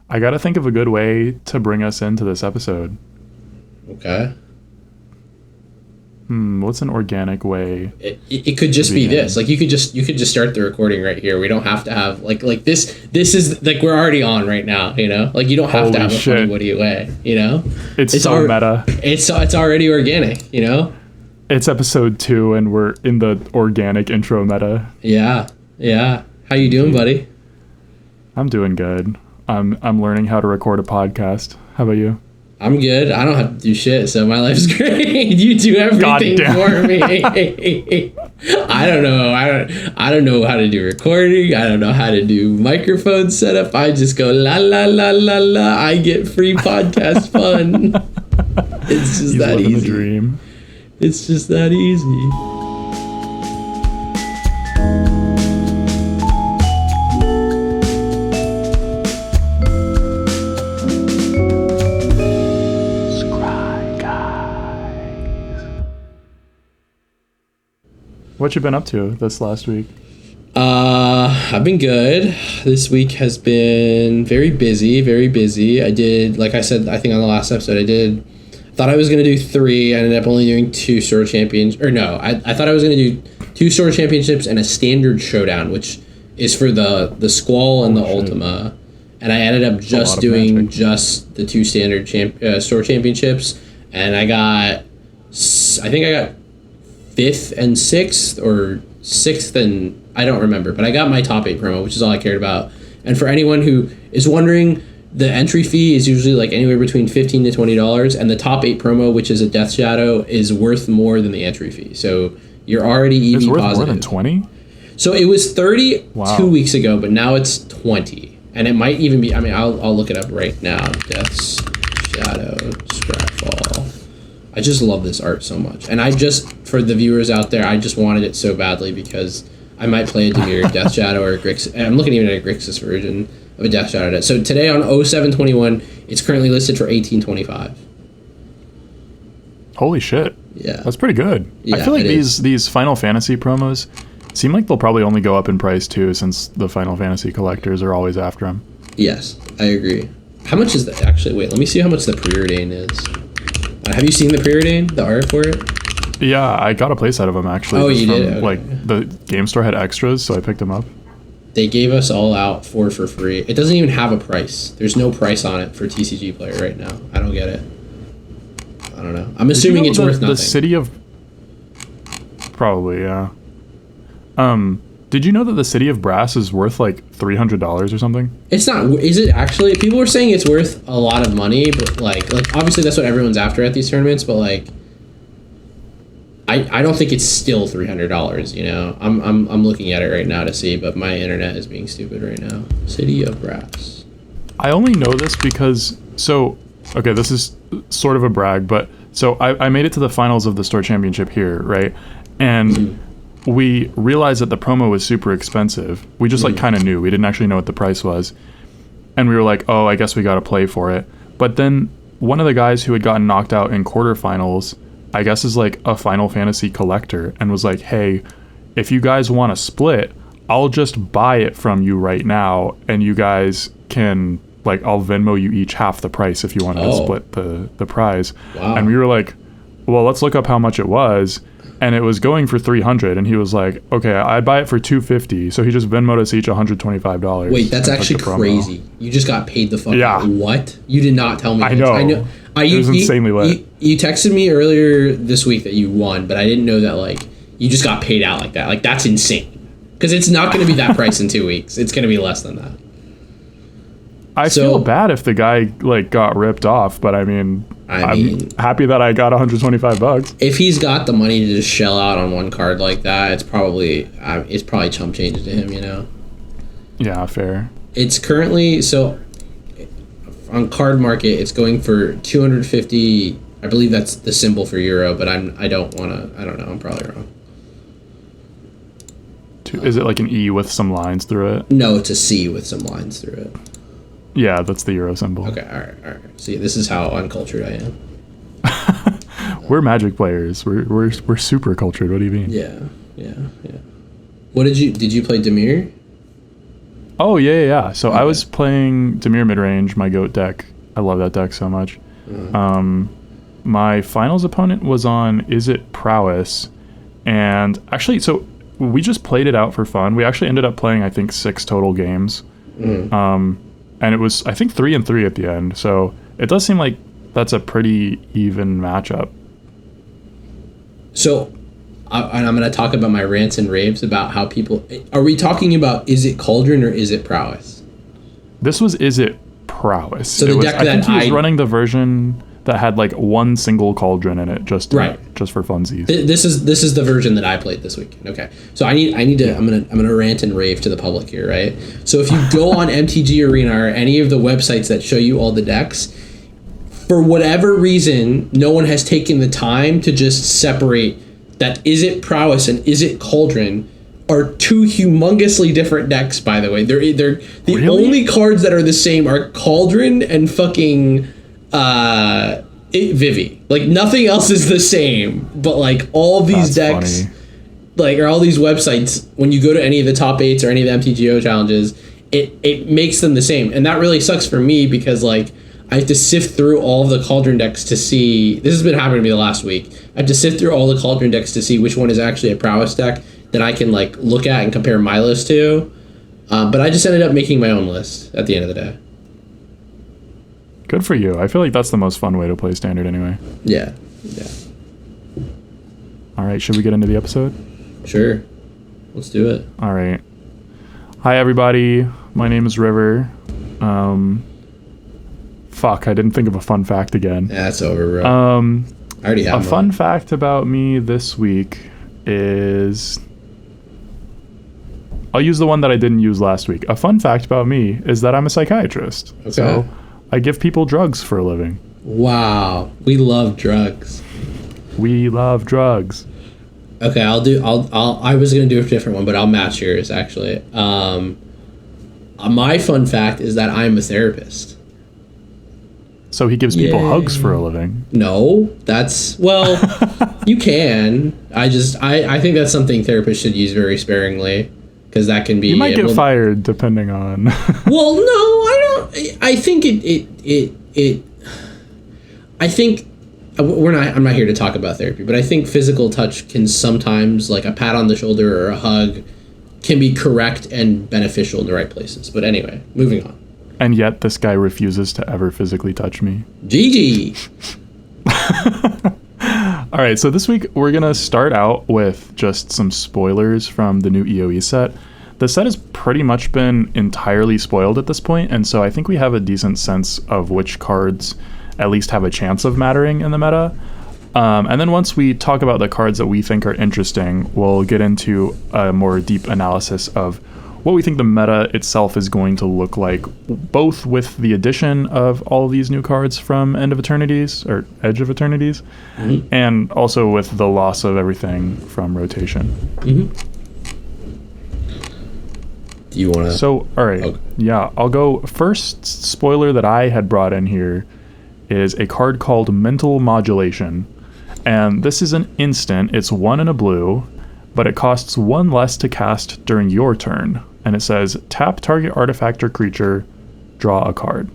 I got to think of a good way to bring us into this episode. Okay. What's an organic way? It could just be this. Like you could just start the recording right here. We don't have to have like this. This is like we're already on right now. You know, like you don't have to have a funny Woody way. You know, it's so meta. It's already organic. You know, it's episode 2 and we're in the organic intro meta. Yeah. How you doing, buddy? I'm doing good. I'm learning how to record a podcast. How about you? I'm good. I don't have to do shit, so my life's great. You do everything for me. I don't know. I don't know how to do recording. I don't know how to do microphone setup. I just go la la la la la. I get free podcast fun. It's just that easy. The dream. It's just that easy. What you been up to this last week? I've been good. This week has been very busy, very busy. I did, like I said, I think on the last episode, thought I was going to do 3. I ended up only doing 2 store champions. Or no, I thought I was going to do 2 store championships and a standard showdown, which is for the Squall and the Ultima. And I ended up just doing just the 2 standard store championships. And I got 5th and 6th, or 6th and I don't remember, but I got my top 8 promo, which is all I cared about. And for anyone who is wondering, the entry fee is usually like anywhere between $15 to $20, and the top 8 promo, which is a Death Shadow, is worth more than the entry fee. So you're already EV it's worth positive. More than 20? So it was 30 wow. 2 weeks ago, but now it's 20. And it might even be, I mean, I'll look it up right now. Death's Shadow Scryfall. I just love this art so much. And for the viewers out there, I just wanted it so badly because I might play a Dimir Death Shadow or a Grix. And I'm looking even at a Grixis version of a Death Shadow. So today on 0721, it's currently listed for $18.25. Holy shit. Yeah. That's pretty good. Yeah, I feel like these Final Fantasy promos seem like they'll probably only go up in price too, since the Final Fantasy collectors are always after them. Yes, I agree. How much is that? Actually, wait, let me see how much the Preordain is. Have you seen the Preordain, the art for it? Yeah, I got a playset of them actually. Oh, you did? Okay. Like the game store had extras, so I picked them up. They gave us all out 4 for free. It doesn't even have a price. There's no price on it for TCG Player right now. I don't get it. I don't know. I'm assuming it's worth nothing. The city of... Probably, yeah. Did you know that the City of Brass is worth like $300 or something? It's not. Is it actually? People were saying it's worth a lot of money, but like obviously that's what everyone's after at these tournaments. But like, I don't think it's still $300. You know, I'm looking at it right now to see, but my internet is being stupid right now. City of Brass. I only know this because okay, this is sort of a brag, but so I made it to the finals of the store championship here, right? And we realized that the promo was super expensive. We just like kind of knew. We didn't actually know what the price was. And we were like, oh, I guess we got to play for it. But then one of the guys who had gotten knocked out in quarterfinals, I guess is like a Final Fantasy collector, and was like, hey, if you guys want to split, I'll just buy it from you right now. And you guys can, like, I'll Venmo you each half the price if you want to split the prize. Wow. And we were like, well, let's look up how much it was. And it was going for $300, and he was like, okay, I'd buy it for $250. So he just Venmoed us each $125. Wait, that's actually crazy. You just got paid the fuck out. What? You did not tell me I this. know. It was insanely lit. You texted me earlier this week that you won, but I didn't know that, like, you just got paid out like that. Like, that's insane. Because it's not going to be that price in 2 weeks. It's going to be less than that. I feel bad if the guy, like, got ripped off, but I mean, I'm happy that I got $125. If he's got the money to just shell out on one card like that, it's probably chump change to him, you know? Yeah, fair. It's currently, so on Card Market, it's going for 250. I believe that's the symbol for euro, but I don't know, I'm probably wrong. Is it like an E with some lines through it? No, it's a C with some lines through it. Yeah, that's the euro symbol. Okay, all right. See, this is how uncultured I am. We're Magic players. We're super cultured. What do you mean? Yeah. What did you play Dimir? Oh, yeah. So I was playing Dimir Midrange, my GOAT deck. I love that deck so much. My finals opponent was on Is It Prowess. And actually, so we just played it out for fun. We actually ended up playing, I think, 6 total games. And it was, I think, 3-3 at the end. So it does seem like that's a pretty even matchup. So, and I'm going to talk about my rants and raves about how people... Are we talking about Is It Cauldron or Is It Prowess? This was Is It Prowess. So the deck I think he was running the version that had like one single cauldron in it, just for funsies. This is the version that I played this weekend. Okay, so I need to. I'm gonna rant and rave to the public here, right? So if you go on MTG Arena or any of the websites that show you all the decks, for whatever reason, no one has taken the time to just separate that Is It Prowess and Is It Cauldron are two humongously different decks, by the way. They're the really? only cards that are the same are Cauldron and fucking Vivi. Like nothing else is the same. But like all these decks, funny. like, or all these websites, when you go to any of the top 8s or any of the MTGO challenges, it makes them the same. And that really sucks for me because like I have to sift through all of the Cauldron decks to see. This has been happening to me the last week. I have to sift through all the Cauldron decks to see which one is actually a Prowess deck that I can like look at and compare my list to. But I just ended up making my own list at the end of the day. Good for you. I feel like that's the most fun way to play Standard anyway. Yeah. All right, should we get into the episode? Sure. Let's do it. All right. Hi, everybody. My name is River. Fuck, I didn't think of a fun fact again. Yeah, it's over, bro. I already have a fun fact about me this week is... I'll use the one that I didn't use last week. A fun fact about me is that I'm a psychiatrist. Okay. So I give people drugs for a living. Wow. We love drugs. We love drugs. Okay, I was going to do a different one, but I'll match yours, actually. My fun fact is that I'm a therapist. So he gives people hugs for a living. No, that's... Well, you can. I think that's something therapists should use very sparingly. Because that can be... You might get fired, depending on... Well, no, I don't... I think I think... I'm not here to talk about therapy, but I think physical touch can sometimes, like a pat on the shoulder or a hug, can be correct and beneficial in the right places. But anyway, moving on. And yet this guy refuses to ever physically touch me. GG! All right, so this week we're going to start out with just some spoilers from the new EOE set. The set has pretty much been entirely spoiled at this point, and so I think we have a decent sense of which cards at least have a chance of mattering in the meta. And then once we talk about the cards that we think are interesting, we'll get into a more deep analysis of what we think the meta itself is going to look like, both with the addition of all these new cards from End of Eternities, or Edge of Eternities, and also with the loss of everything from rotation. Do you want to... So, all right. Okay. Yeah, I'll go. First spoiler that I had brought in here is a card called Mental Modulation. And this is an instant. It's 1 and a blue, but it costs 1 less to cast during your turn. And it says, tap target artifact or creature, draw a card.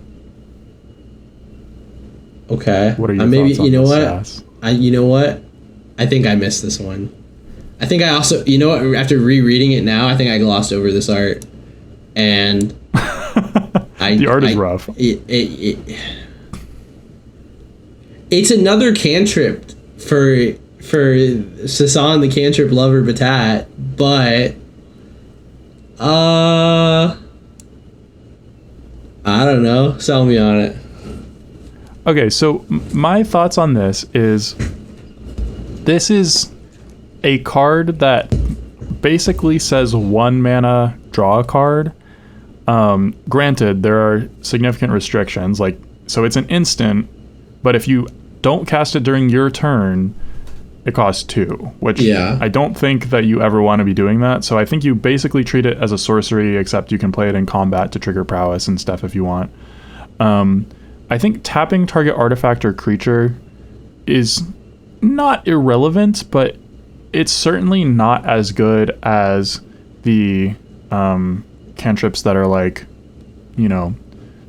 Okay. What are your thoughts on this, Sass? You know what? I think I missed this one. I think I also... You know what? After rereading it now, I think I glossed over this art. And... the art is rough. It's another cantrip for Sasan the cantrip lover Batat, but I don't know. Sell me on it. Okay, so my thoughts on this is a card that basically says 1 mana, draw a card. Granted, there are significant restrictions, like, so it's an instant, but if you don't cast it during your turn, it costs 2, which I don't think that you ever want to be doing that. So I think you basically treat it as a sorcery, except you can play it in combat to trigger prowess and stuff if you want. I think tapping target artifact or creature is not irrelevant, but it's certainly not as good as the cantrips that are like, you know,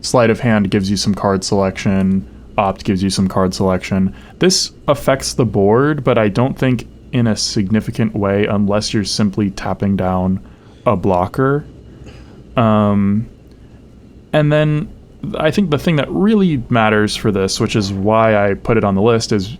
sleight of hand gives you some card selection, opt gives you some card selection. This affects the board, but I don't think in a significant way unless you're simply tapping down a blocker. And then I think the thing that really matters for this, which is why I put it on the list, is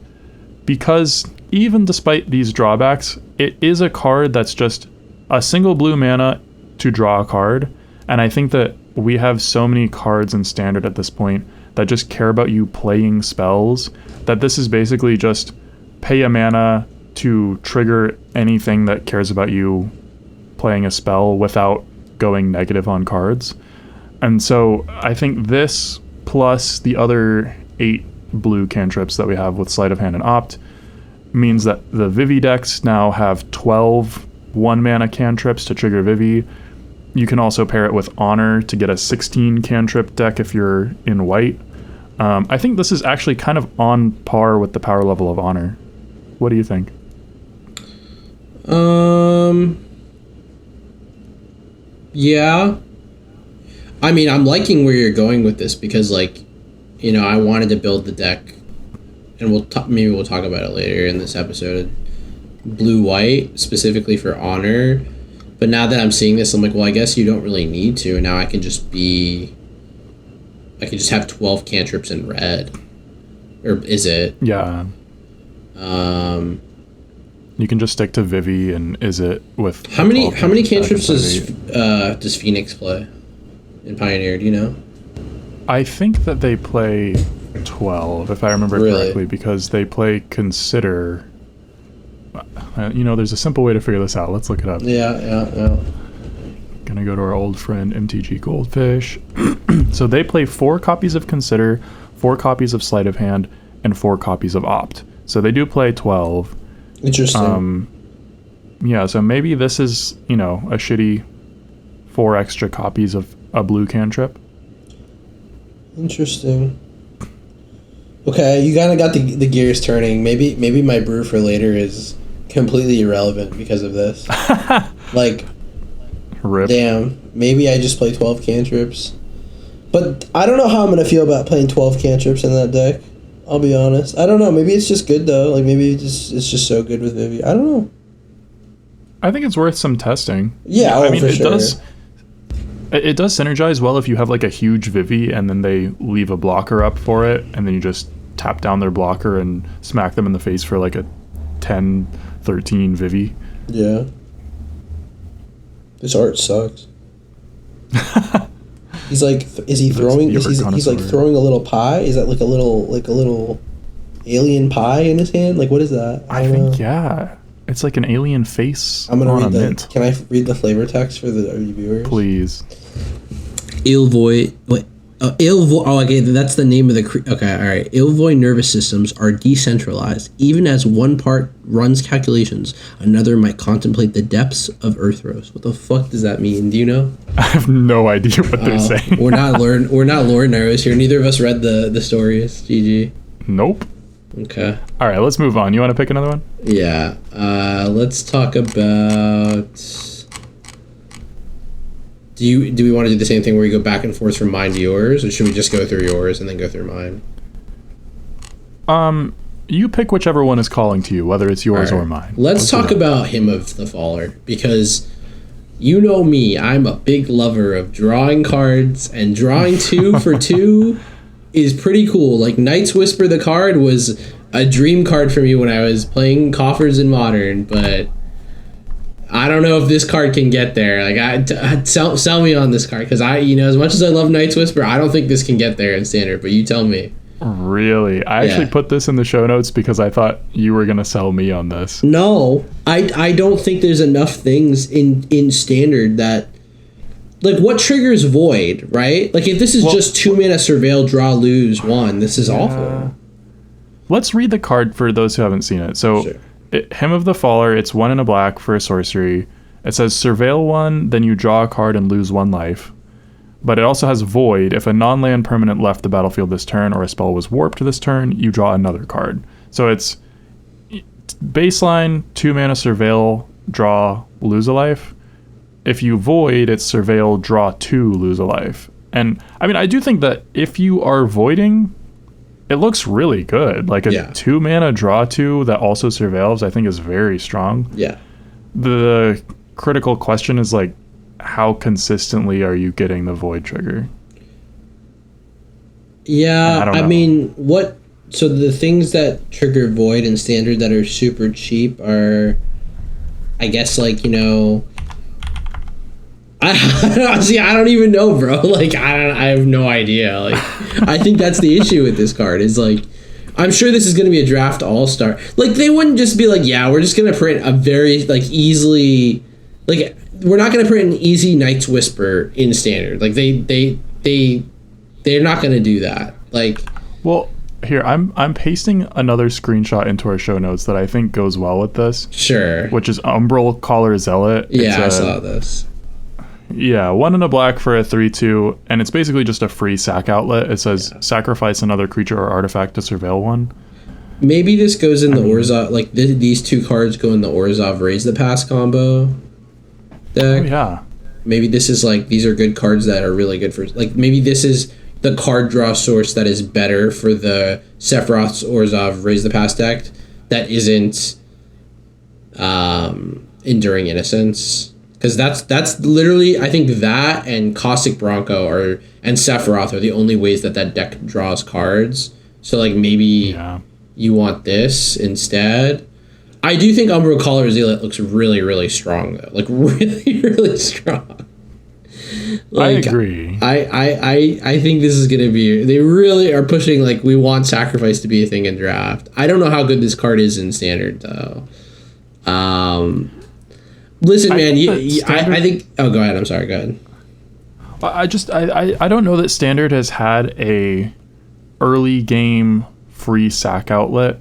because even despite these drawbacks, it is a card that's just a single blue mana to draw a card. And I think that we have so many cards in Standard at this point that just care about you playing spells, that this is basically just pay a mana to trigger anything that cares about you playing a spell without going negative on cards. And so I think this plus the other 8 blue cantrips that we have with Sleight of Hand and Opt means that the Vivi decks now have 12 1-mana cantrips to trigger Vivi. You can also pair it with Honor to get a 16 cantrip deck if you're in white. I think this is actually kind of on par with the power level of Honor. What do you think? Yeah. I mean, I'm liking where you're going with this because, like, you know, I wanted to build the deck, and maybe we'll talk about it later in this episode. Blue-white, specifically for Honor. But now that I'm seeing this, I'm like, well, I guess you don't really need to. And now I can just have 12 cantrips in red. Or is it? Yeah. You can just stick to Vivi and is it with... How many cantrips does Phoenix play in Pioneer? Do you know? I think that they play 12, if I remember correctly, because they play Consider. You know, there's a simple way to figure this out. Let's look it up. Yeah. Gonna go to our old friend MTG Goldfish. So they play 4 copies of Consider, 4 copies of Sleight of Hand, and 4 copies of Opt. So they do play 12. Interesting. Yeah, so maybe this is, you know, a shitty 4 extra copies of a blue cantrip. Interesting. Okay, you kind of got the gears turning. Maybe my brew for later is completely irrelevant because of this. Like, Rip. Damn, maybe I just play 12 cantrips. But I don't know how I'm going to feel about playing 12 cantrips in that deck. I'll be honest. I don't know. Maybe it's just good, though. Like, maybe it's just so good with Vivi. I don't know. I think it's worth some testing. Yeah, I mean, for it sure. It does synergize well if you have, like, a huge Vivi and then they leave a blocker up for it, and then you just tap down their blocker and smack them in the face for, like, a 10, 13 Vivi. Yeah. This art sucks. He's like, is he throwing? He's like throwing a little pie. Is that like a little alien pie in his hand? Like, what is that? I think yeah, it's like an alien face. I'm gonna on read a mint. Can I read the flavor text for the viewers? Please. Ilvoy. Wait. Ilvoy. Oh, okay. That's the name of the. Okay. All right. Ilvoy nervous systems are decentralized. Even as one part runs calculations, another might contemplate the depths of Earthros. What the fuck does that mean? Do you know? I have no idea what they're saying. We're not lore nerds here. Neither of us read the stories. GG. Nope. Okay. All right. Let's move on. You want to pick another one? Yeah. Let's talk about. Do we want to do the same thing where we go back and forth from mine to yours, or should we just go through yours and then go through mine? You pick whichever one is calling to you, whether it's yours or mine. Let's talk about Hymn of the Faller, because you know me, I'm a big lover of drawing cards, and drawing 2 for 2 is pretty cool. Like, Knight's Whisper the card was a dream card for me when I was playing Coffers in Modern, but I don't know if this card can get there. Like, sell me on this card, because as much as I love Knight's Whisper, I don't think this can get there in Standard. But you tell me. Really, I actually put this in the show notes because I thought you were gonna sell me on this. No, I don't think there's enough things in Standard that, like, what triggers Void, right? Like, if this is just 2 mana Surveil, draw, lose 1, this is awful. Let's read the card for those who haven't seen it. So. Sure. Hymn of the Faller, it's 1 and a black for a sorcery. It says surveil 1, then you draw a card and lose 1 life. But it also has Void. If a non-land permanent left the battlefield this turn or a spell was warped this turn, you draw another card. So it's baseline 2 mana surveil, draw, lose a life. if you void, it's surveil, draw 2, lose a life. And I mean, I do think that if you are voiding, it looks really good. Like a 2 mana draw 2 that also surveils, I think is very strong. Yeah. The critical question is like, how consistently are you getting the void trigger? Yeah, I mean, what... So the things that trigger void in standard that are super cheap are, I guess, like, you know... I don't even know, bro. Like, I have no idea. Like, I think that's the issue with this card is, like, I'm sure this is going to be a draft all-star. Like, they wouldn't just be like, yeah, we're just going to print a very, like, easily... Like, we're not going to print an easy Night's Whisper in standard. Like, they're not going to do that. Like, well, here I'm pasting another screenshot into our show notes that I think goes well with this. Sure. Which is Umbral Caller Zealot. Yeah, I saw this. Yeah, 1 and a black for a 3/2, and it's basically just a free sack outlet. It says sacrifice another creature or artifact to surveil 1. Maybe this goes in the Orzhov, like these 2 cards go in the Orzhov Raise the Pass combo deck. Oh yeah. Maybe this is like, these are good cards that are really good for, like, maybe this is the card draw source that is better for the Sephiroth's Orzhov Raise the Pass deck that isn't Enduring Innocence. Because that's literally, I think that and Caustic Bronco and Sephiroth are the only ways that deck draws cards. So, like, maybe you want this instead. I do think Umbral Caller Zealot looks really, really strong, though. Like, really, really strong. Like, I agree. I think this is going to be... They really are pushing, like, we want Sacrifice to be a thing in draft. I don't know how good this card is in Standard, though. Listen, man, I think... Oh, go ahead. I'm sorry. Go ahead. I don't know that Standard has had a early game free sack outlet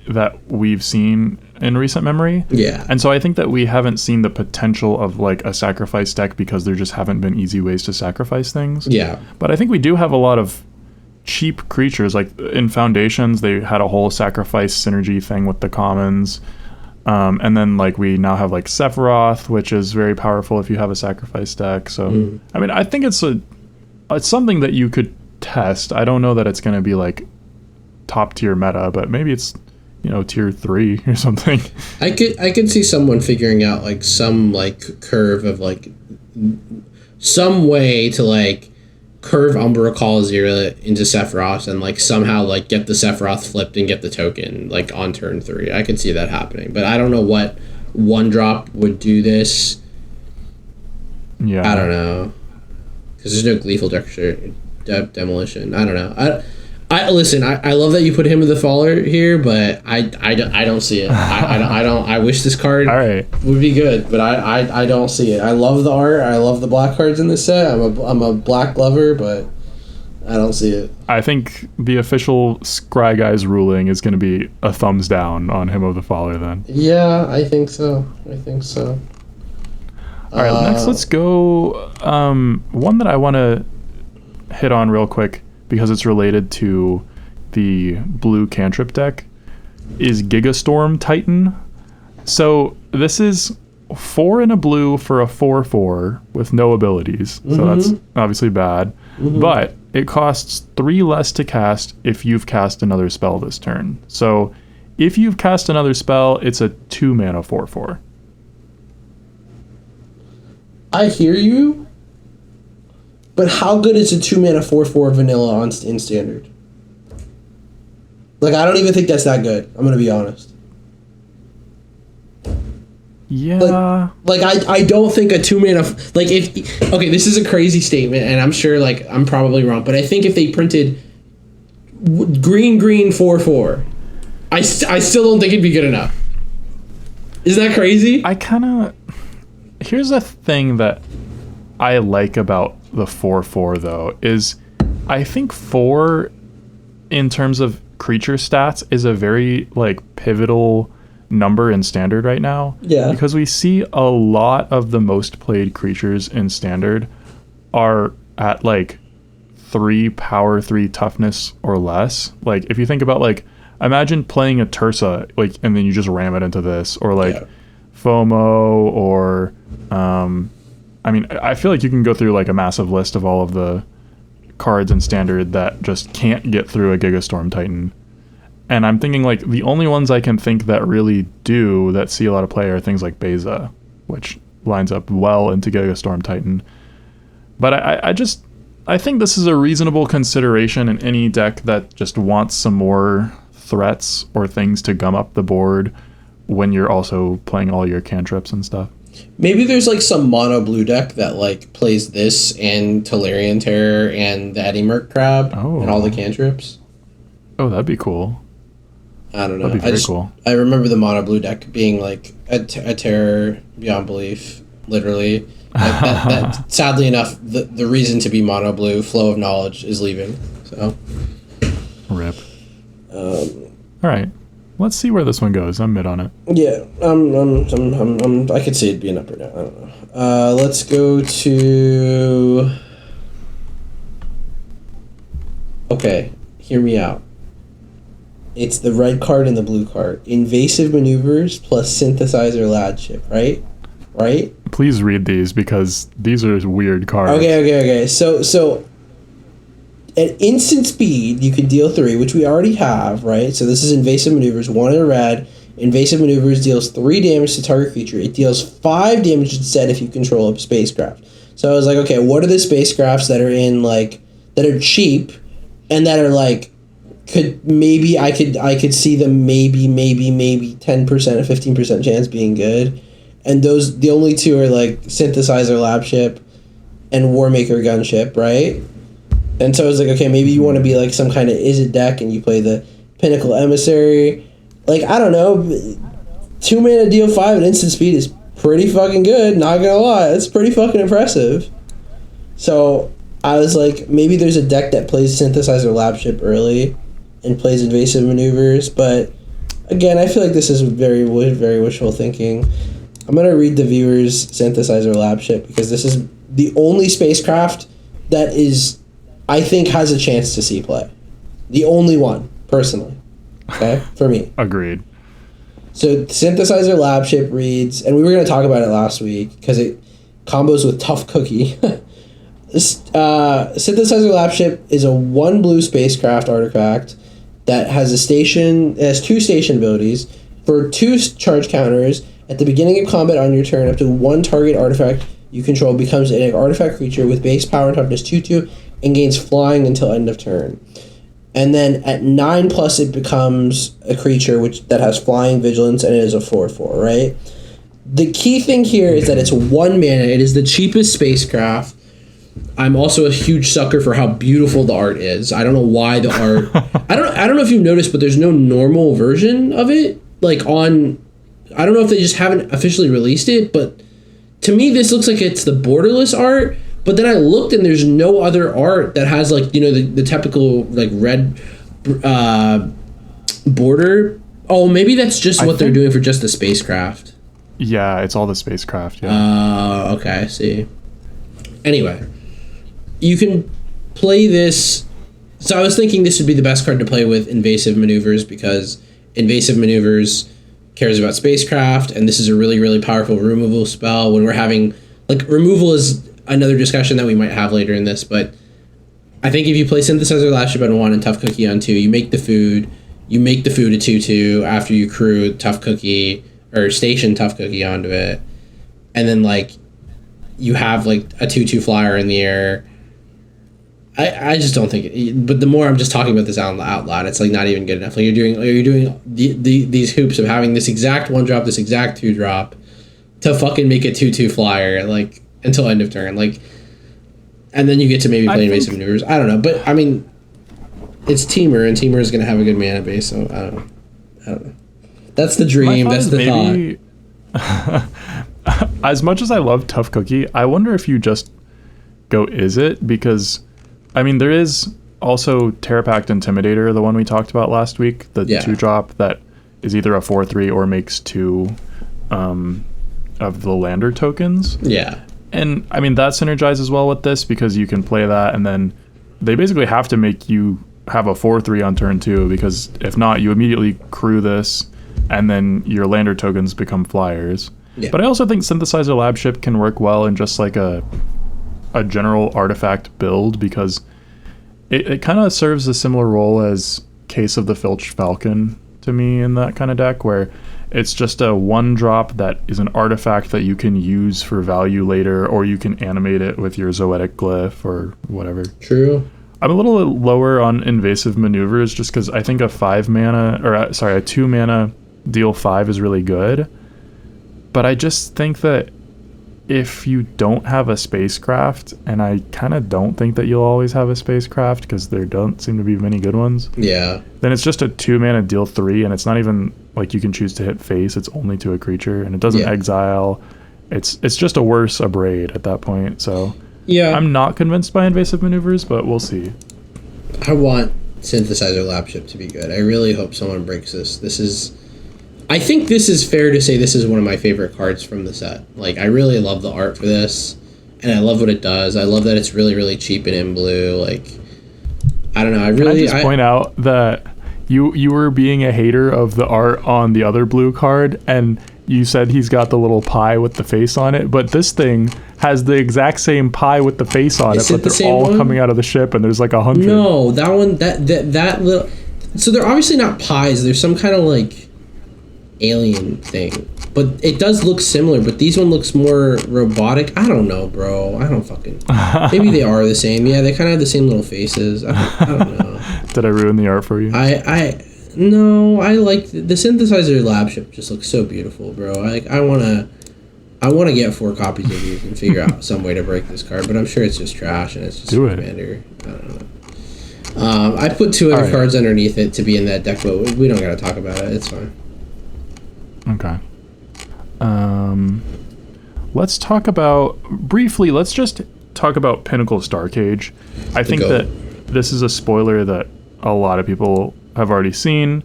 that we've seen in recent memory. Yeah. And so I think that we haven't seen the potential of like a sacrifice deck because there just haven't been easy ways to sacrifice things. Yeah. But I think we do have a lot of cheap creatures. Like in Foundations, they had a whole sacrifice synergy thing with the commons. And then like we now have like Sephiroth, which is very powerful if you have a sacrifice deck. So I mean, I think it's something that you could test. I don't know that it's going to be like top tier meta, but maybe it's, you know, tier 3 or something. I could see someone figuring out like some like curve of like some way to like curve Umbra Call Zealot into Sephiroth and like somehow like get the Sephiroth flipped and get the token like on turn 3. I could see that happening, but I don't know what one drop would do this. Yeah, I don't know, because there's no Gleeful Demolition. I don't know. I listen. I love that you put him in the faller here, but I don't see it. I don't. I wish this card would be good, but I don't see it. I love the art. I love the black cards in this set. I'm a black lover, but I don't see it. I think the official Scry Guys ruling is going to be a thumbs down on him of the faller. Then. Yeah, I think so. All right, next let's go. One that I want to hit on real quick, because it's related to the blue cantrip deck, is Gigastorm Titan. So this is 4 and a blue for a 4/4 with no abilities. So that's obviously bad. But it costs 3 less to cast if you've cast another spell this turn. So if you've cast another spell, it's a 2 mana 4/4. I hear you. But how good is a 2 mana 4/4 vanilla in standard? Like, I don't even think that's that good. I'm gonna be honest. Yeah. Like I don't think a 2 mana like if okay, this is a crazy statement, and I'm sure like I'm probably wrong, but I think if they printed green 4/4, I still don't think it'd be good enough. Isn't that crazy? Here's a thing that I like about the 4/4 though, is I think 4 in terms of creature stats is a very like pivotal number in standard right now. Yeah. Because we see a lot of the most played creatures in standard are at like 3 power, 3 toughness or less. Like if you think about like, imagine playing a Tursa like and then you just ram it into this, or like FOMO, or I mean, I feel like you can go through like a massive list of all of the cards in Standard that just can't get through a Gigastorm Titan. And I'm thinking like the only ones I can think that really do, that see a lot of play, are things like Beza, which lines up well into Gigastorm Titan. But I think this is a reasonable consideration in any deck that just wants some more threats or things to gum up the board when you're also playing all your cantrips and stuff. Maybe there's like some mono blue deck that like plays this and Tolarian Terror and the Eddie Crab and all the cantrips. Oh, that'd be cool. I don't know. That'd be very cool. I remember the mono blue deck being like a terror beyond belief, literally. That sadly enough, the reason to be mono blue, Flow of Knowledge, is leaving. So, rip. All right, let's see where this one goes. I'm mid on it. Yeah, I could see it being up or down. I don't know. Let's go to. Okay, hear me out. It's the red card and the blue card. Invasive Maneuvers plus Synthesizer Ladship, right? Right? Please read these because these are weird cards. Okay. So at instant speed, you can deal 3, which we already have, right? So this is Invasive Maneuvers, 1 in a red. Invasive Maneuvers deals 3 damage to target creature. It deals 5 damage instead if you control a spacecraft. So I was like, okay, what are the spacecrafts that are in like that are cheap and that are like I could see them maybe 10% or 15% chance being good. And those, the only 2 are like Synthesizer Labship and Warmaker Gunship, right? And so I was like, okay, maybe you want to be like some kind of Izzet deck and you play the Pinnacle Emissary. Like, I don't know, 2 mana deal 5 at instant speed is pretty fucking good, not gonna lie. It's pretty fucking impressive. So I was like, maybe there's a deck that plays Synthesizer Labship early and plays Invasive Maneuvers, but again, I feel like this is very, very wishful thinking. I'm going to read the viewer's Synthesizer Labship because this is the only spacecraft that is, I think, has a chance to see play. The only one, personally. Okay? For me. Agreed. So Synthesizer Labship reads, and we were going to talk about it last week because it combos with Tough Cookie. Synthesizer Labship is a 1 blue spacecraft artifact that has has 2 station abilities. For 2 charge counters, at the beginning of combat on your turn, up to 1 target artifact you control becomes an artifact creature with base power and toughness 2/2 and gains flying until end of turn. And then at 9+, it becomes a creature that has flying, vigilance, and it is a 4/4, right? The key thing here is that it's 1 mana. It is the cheapest spacecraft. I'm also a huge sucker for how beautiful the art is. I don't know why the art. I don't know if you've noticed, but there's no normal version of it. Like on, I don't know if they just haven't officially released it, but to me this looks like it's the borderless art. But then I looked and there's no other art that has like, you know, the typical like red border. Oh, maybe that's just what they're doing for just the spacecraft. Yeah, it's all the spacecraft. Yeah. Okay, I see. Anyway, you can play this. So I was thinking this would be the best card to play with Invasive Maneuvers because Invasive Maneuvers cares about spacecraft, and this is a really, really powerful removal spell. When we're having, like, removal is another discussion that we might have later in this, but I think if you play Synthesizer Ladship on 1 and Tough Cookie on 2, you make the food a 2/2 after you crew Tough Cookie, or station Tough Cookie onto it, and then, like, you have, like, a 2/2 flyer in the air. I just don't think it, but the more I'm just talking about this out loud, it's like not even good enough. Like you're doing these hoops of having this exact 1-drop, this exact 2-drop to fucking make a 2/2 flyer, like, until end of turn, like, and then you get to maybe play Invasive Maneuvers. I don't know, but I mean, it's Teamer, and Teamer is gonna have a good mana base, so I don't know. That's the dream. That's the thought. As much as I love Tough Cookie, I wonder if you just go Izzet, because I mean, there is also Terrapact Intimidator, the one we talked about last week, the 2-drop that is either a 4/3 or makes 2 of the lander tokens. Yeah. And I mean, that synergizes well with this because you can play that, and then they basically have to make you have a 4/3 on turn 2, because if not, you immediately crew this, and then your lander tokens become flyers. Yeah. But I also think Synthesizer Lab Ship can work well in just like a general artifact build, because it kind of serves a similar role as Case of the Filch Falcon to me in that kind of deck, where it's just a one drop that is an artifact that you can use for value later, or you can animate it with your Zoetic Glyph or whatever. True. I'm a little lower on Invasive Maneuvers just because I think a 2 mana deal 5 is really good. But I just think that if you don't have a spacecraft, and I kind of don't think that you'll always have a spacecraft because there don't seem to be many good ones. Yeah. Then it's just a 2 mana deal 3, and it's not even like you can choose to hit face. It's only to a creature, and it doesn't exile. It's just a worse Abrade at that point. So yeah, I'm not convinced by Invasive Maneuvers, but we'll see. I want Synthesizer Lab Ship to be good. I really hope someone breaks this. I think this is fair to say this is one of my favorite cards from the set. Like, I really love the art for this, and I love what it does. I love that it's really, really cheap and in blue. Like, I don't know. Can I just point out that you were being a hater of the art on the other blue card, and you said he's got the little pie with the face on it, but this thing has the exact same pie with the face on it, but they're all coming out of the ship, and there's like 100. No, that one, that little... So they're obviously not pies. There's some kind of, like, alien thing. But it does look similar, but these one looks more robotic. I don't know, bro. I don't fucking... Maybe they are the same. Yeah, they kind of have the same little faces. I don't know. Did I ruin the art for you? No, I like... The Synthesizer Lab Ship just looks so beautiful, bro. I want to get 4 copies of these and figure out some way to break this card, but I'm sure it's just trash and it's just a commander. I don't know. I put 2 other cards underneath it to be in that deck, but we don't gotta talk about it. It's fine. Okay. Let's talk about... Briefly, let's just talk about Pinnacle Starcage. I think that this is a spoiler that a lot of people have already seen.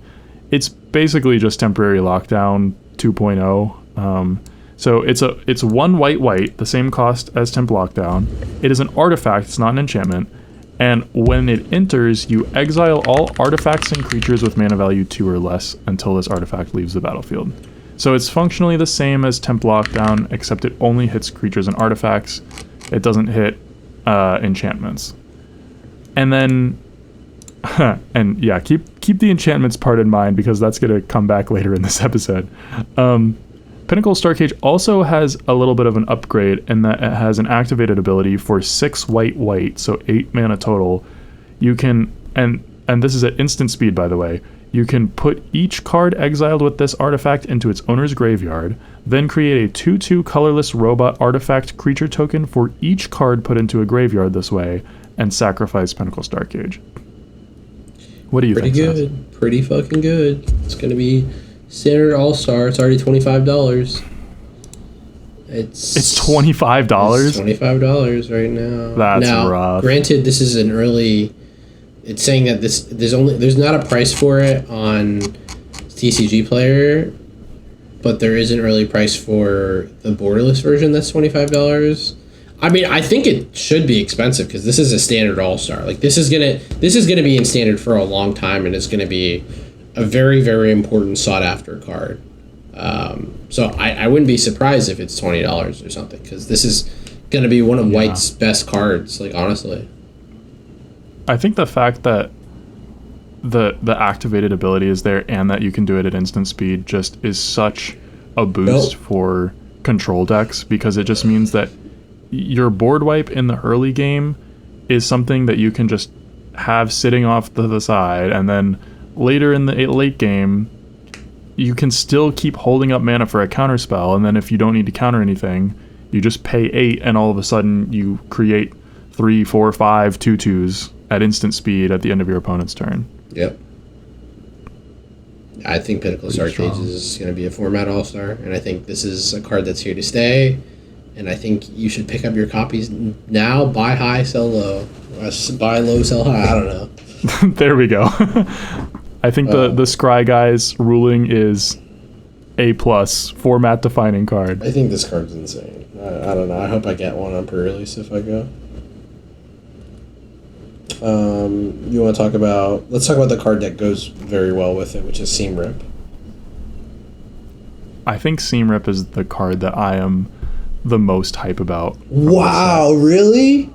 It's basically just Temporary Lockdown 2.0. So it's 1 white, the same cost as Temp Lockdown. It is an artifact, it's not an enchantment. And when it enters, you exile all artifacts and creatures with mana value 2 or less until this artifact leaves the battlefield. So it's functionally the same as Temp Lockdown, except it only hits creatures and artifacts. It doesn't hit enchantments. And then... and yeah, keep the enchantments part in mind, because that's going to come back later in this episode. Pinnacle Starcage also has a little bit of an upgrade in that it has an activated ability for 6 white, so 8 mana total. You can, and this is at instant speed, by the way, you can put each card exiled with this artifact into its owner's graveyard, then create a 2/2 colorless robot artifact creature token for each card put into a graveyard this way, and sacrifice Pinnacle Starcage. What do you think? Pretty good. Pretty fucking good. It's going to be standard all-star. It's already $25. It's $25? It's $25 right now. That's rough. Granted, this is an early... It's saying that there's not a price for it on TCG Player, but there is an early price for the borderless version that's $25. I mean, I think it should be expensive because this is a standard all-star. Like, this is gonna be in standard for a long time, and it's gonna be a very, very important sought-after card. So I wouldn't be surprised if it's $20 or something, because this is gonna be one of White's best cards. Like, honestly, I think the fact that the activated ability is there and that you can do it at instant speed just is such a boost for control decks, because it just means that your board wipe in the early game is something that you can just have sitting off to the side, and then later in the late game you can still keep holding up mana for a counter spell, and then if you don't need to counter anything, you just pay 8 and all of a sudden you create 3, 4, 5 2/2s at instant speed at the end of your opponent's turn. Yep. I think Pinnacle Starcage is going to be a format all-star, and I think this is a card that's here to stay, and I think you should pick up your copies now. Buy high, sell low. Buy low, sell high. I don't know. There we go. I think the Scry guy's ruling is A+, format defining card. I think this card's insane. I don't know. I hope I get one on pre-release if I go. You want to talk about... Let's talk about the card that goes very well with it, which is Seam Rip. I think Seam Rip is the card that I am the most hype about. Wow, really?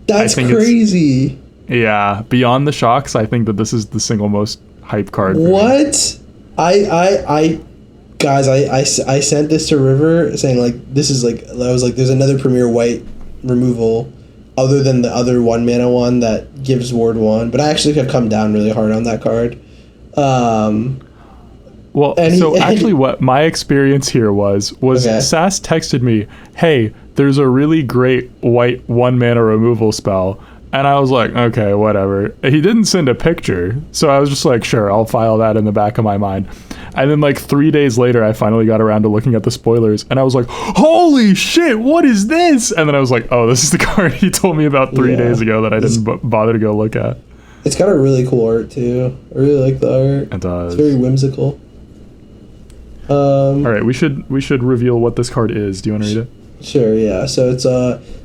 That's crazy. Yeah, beyond the shocks, I think that this is the single most hype card. What? I guys, I sent this to River saying like this is like, I was like, there's another Premier White removal other than the other 1-mana one that gives Ward 1, but I actually have come down really hard on that card. Actually what my experience here was okay. Sass texted me, hey, there's a really great white 1-mana removal spell. And I was like, okay, whatever. He didn't send a picture. So I was just like, sure, I'll file that in the back of my mind. And then like 3 days later, I finally got around to looking at the spoilers. And I was like, holy shit, what is this? And then I was like, oh, this is the card he told me about 3 days ago that I didn't bother to go look at. It's got a really cool art, too. I really like the art. It does. It's very whimsical. All right, we should reveal what this card is. Do you want to read it? Sure, yeah. So it's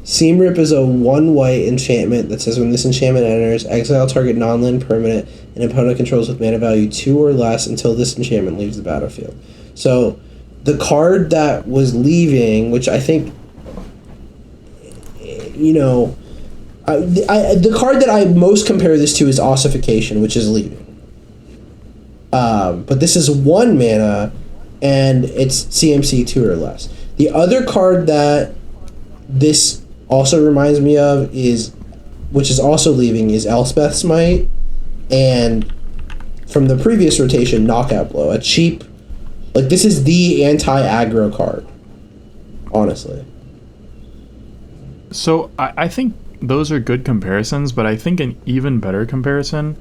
Seam Rip is a 1 white enchantment that says when this enchantment enters, exile target non-land permanent an opponent controls with mana value 2 or less until this enchantment leaves the battlefield. So the card that was leaving, which I think, you know, the card that I most compare this to is Ossification, which is leaving. But this is 1 mana, and it's CMC 2 or less. The other card that this also reminds me of is, which is also leaving, is Elspeth's Might, and from the previous rotation, Knockout Blow. A cheap, like this is the anti-aggro card, honestly. So I think those are good comparisons, but I think an even better comparison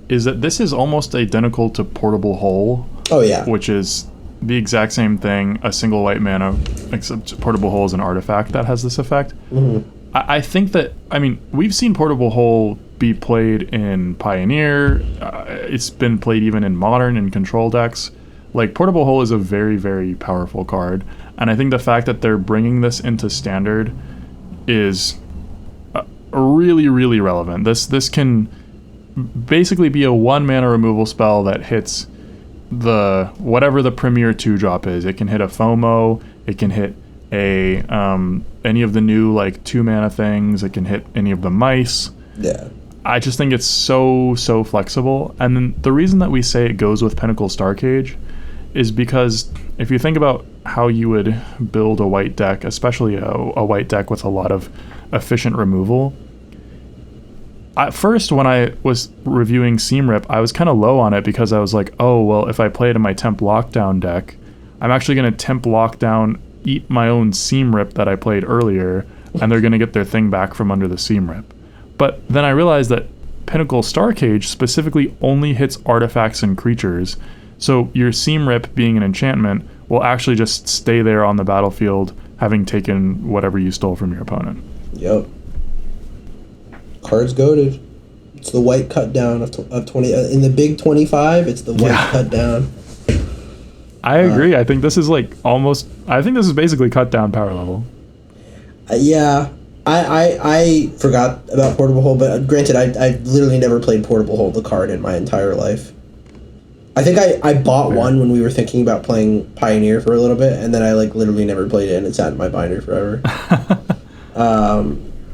is that this is almost identical to Portable Hole. Oh yeah. Which is the exact same thing, a single white mana, except Portable Hole is an artifact that has this effect. Mm-hmm. I think that, I mean, we've seen Portable Hole be played in Pioneer. It's been played even in Modern and Control decks. Like, Portable Hole is a very, very powerful card. And I think the fact that they're bringing this into Standard is really, really relevant. This can basically be a 1-mana removal spell that hits the whatever the Premier 2-drop is. It can hit a FOMO, it can hit a any of the new like 2-mana things, it can hit any of the mice. Yeah. I just think it's so flexible. And then the reason that we say it goes with Pinnacle Starcage is because if you think about how you would build a white deck, especially a white deck with a lot of efficient removal, at first, when I was reviewing Seam Rip, I was kind of low on it because I was like, oh, well, if I play it in my Temp Lockdown deck, I'm actually going to Temp Lockdown, eat my own Seam Rip that I played earlier, and they're going to get their thing back from under the Seam Rip. But then I realized that Pinnacle Starcage specifically only hits artifacts and creatures, so your Seam Rip being an enchantment will actually just stay there on the battlefield, having taken whatever you stole from your opponent. Yep. Card's goated. It's the white cut down of 20 in the big 25. It's the white cut down. I agree. I think this is like almost. I think this is basically cut down power level. Yeah, I forgot about Portable Hole, but granted, I literally never played Portable Hole the card in my entire life. I think I bought one when we were thinking about playing Pioneer for a little bit, and then I like literally never played it, and it sat in my binder forever.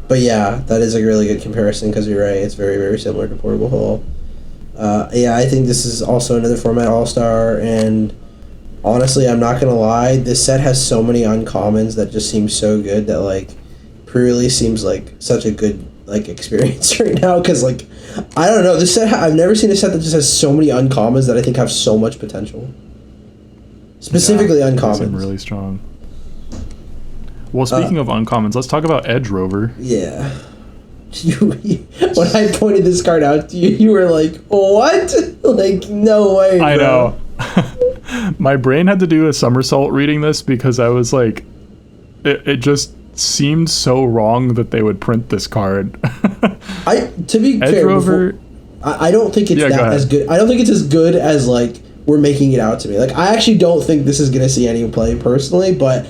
But yeah, that is a really good comparison because you're right. It's very, very similar to Portable Hole. Yeah, I think this is also another format all-star, and honestly, I'm not gonna lie, this set has so many uncommons that just seem so good that like pre-release seems like such a good like experience right now because like I don't know, this set I've never seen a set that just has so many uncommons that I think have so much potential. Specifically uncommons. Really strong. Well, speaking of uncommons, let's talk about Edge Rover. Yeah. When I pointed this card out to you, you were like, what? Like, no way, bro. I know. My brain had to do a somersault reading this because I was like, it just seemed so wrong that they would print this card. To be Edge fair, Rover, I don't think it's as good. I don't think it's as good as like we're making it out to be. Like, I actually don't think this is going to see any play personally, but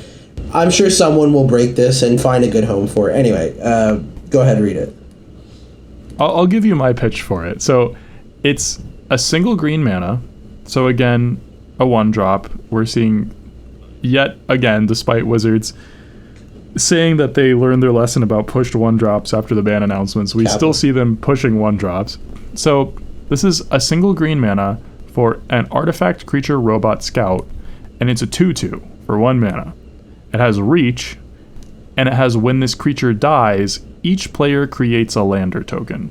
I'm sure someone will break this and find a good home for it. Anyway, go ahead and read it. I'll give you my pitch for it. So it's a single green mana. So again, a 1-drop. We're seeing, yet again, despite Wizards saying that they learned their lesson about pushed 1-drops after the ban announcements, we still see them pushing 1-drops. So this is a single green mana for an artifact creature robot scout, and it's a 2/2 for 1 mana. It has reach, and it has when this creature dies, each player creates a lander token.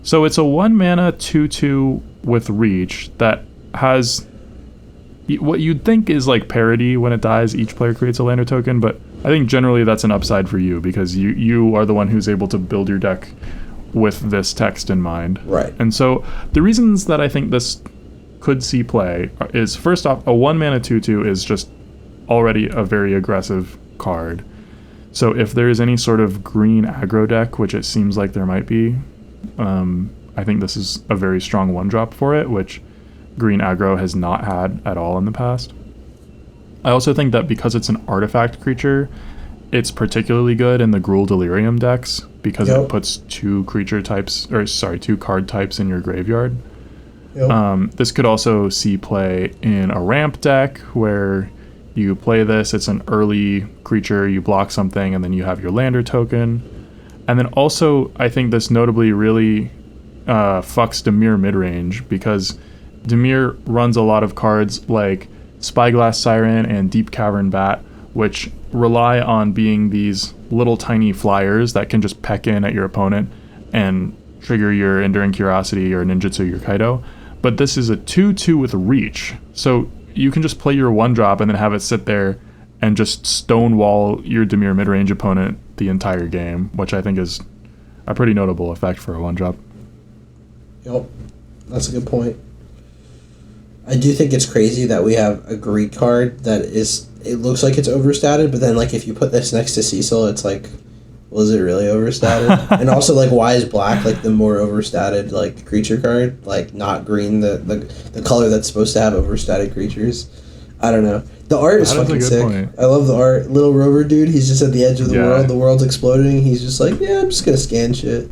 So it's a 1 mana 2/2 with reach that has what you'd think is like parity. When it dies, each player creates a lander token, but I think generally that's an upside for you because you are the one who's able to build your deck with this text in mind. Right. And so the reasons that I think this could see play is, first off, a 1 mana 2/2 is just already a very aggressive card. So if there is any sort of green aggro deck, which it seems like there might be, I think this is a very strong 1-drop for it, which green aggro has not had at all in the past. I also think that because it's an artifact creature, it's particularly good in the Gruul Delirium decks because it puts 2 card types in your graveyard. This could also see play in a ramp deck where you play this, it's an early creature, you block something, and then you have your lander token. And then also, I think this notably really fucks Dimir midrange because Dimir runs a lot of cards like Spyglass Siren and Deep Cavern Bat, which rely on being these little tiny flyers that can just peck in at your opponent and trigger your Enduring Curiosity or Ninjutsu your Kaido. But this is a 2/2 with reach, so you can just play your 1-drop and then have it sit there and just stonewall your Dimir midrange opponent the entire game, which I think is a pretty notable effect for a 1-drop. Yep, that's a good point. I do think it's crazy that we have a Greek card that it looks like it's overstated, but then like if you put this next to Cecil, it's like, was it really overstated? And also like, why is black like the more overstated like creature card, like not green, the color that's supposed to have overstated creatures? I don't know. The art is fucking sick. Point. I love the art. Little rover dude, he's just at the edge of the world. The world's exploding. He's just like, yeah, I'm just gonna scan shit.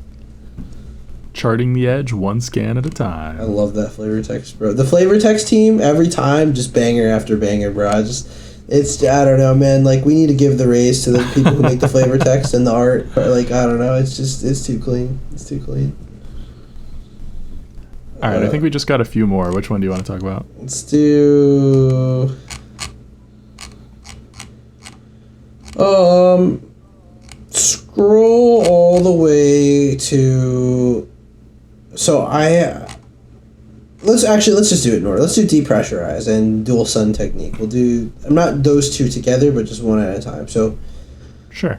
Charting the edge, one scan at a time. I love that flavor text, bro. The flavor text team, every time, just banger after banger, bro. I don't know, man. Like, we need to give the raise to the people who make the flavor text and the art. Like, I don't know. It's too clean. It's too clean. All right, I think we just got a few more. Which one do you want to talk about? Let's do... Scroll all the way to... So let's just do it in order. Let's do Depressurize and Dual Sun Technique. We'll do... not those two together, but just one at a time. So... Sure.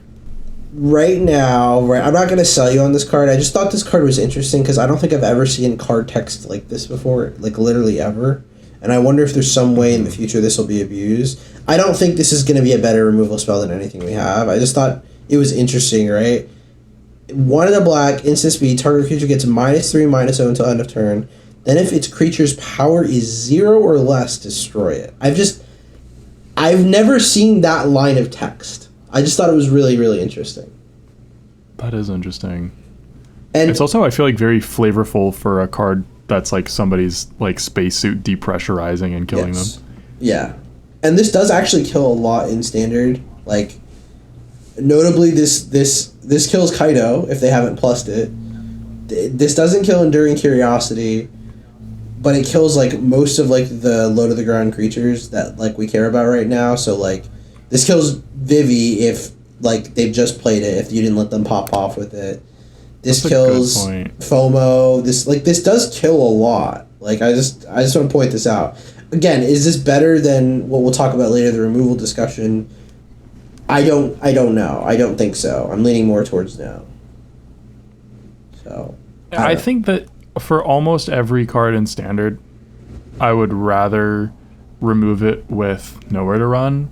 Right now, I'm not going to sell you on this card. I just thought this card was interesting because I don't think I've ever seen card text like this before. Like, literally ever. And I wonder if there's some way in the future this will be abused. I don't think this is going to be a better removal spell than anything we have. I just thought it was interesting, right? 1 in a black, instant speed, target creature gets -3/-0 until end of turn. Then if its creature's power is 0 or less, destroy it. I've never seen that line of text. I just thought it was really, really interesting. That is interesting. And it's also, I feel like, very flavorful for a card that's like somebody's like spacesuit depressurizing and killing them. Yeah. And this does actually kill a lot in standard. Like, notably, this kills Kaido if they haven't plussed it. This doesn't kill Enduring Curiosity, but it kills like most of like the low to the ground creatures that like we care about right now. So like, this kills Vivi if like they've just played it, if you didn't let them pop off with it. This kills FOMO. This does kill a lot. Like, I just want to point this out. Again, is this better than what we'll talk about later, the removal discussion? I don't know. I don't think so. I'm leaning more towards no. So I think that for almost every card in standard, I would rather remove it with nowhere to run.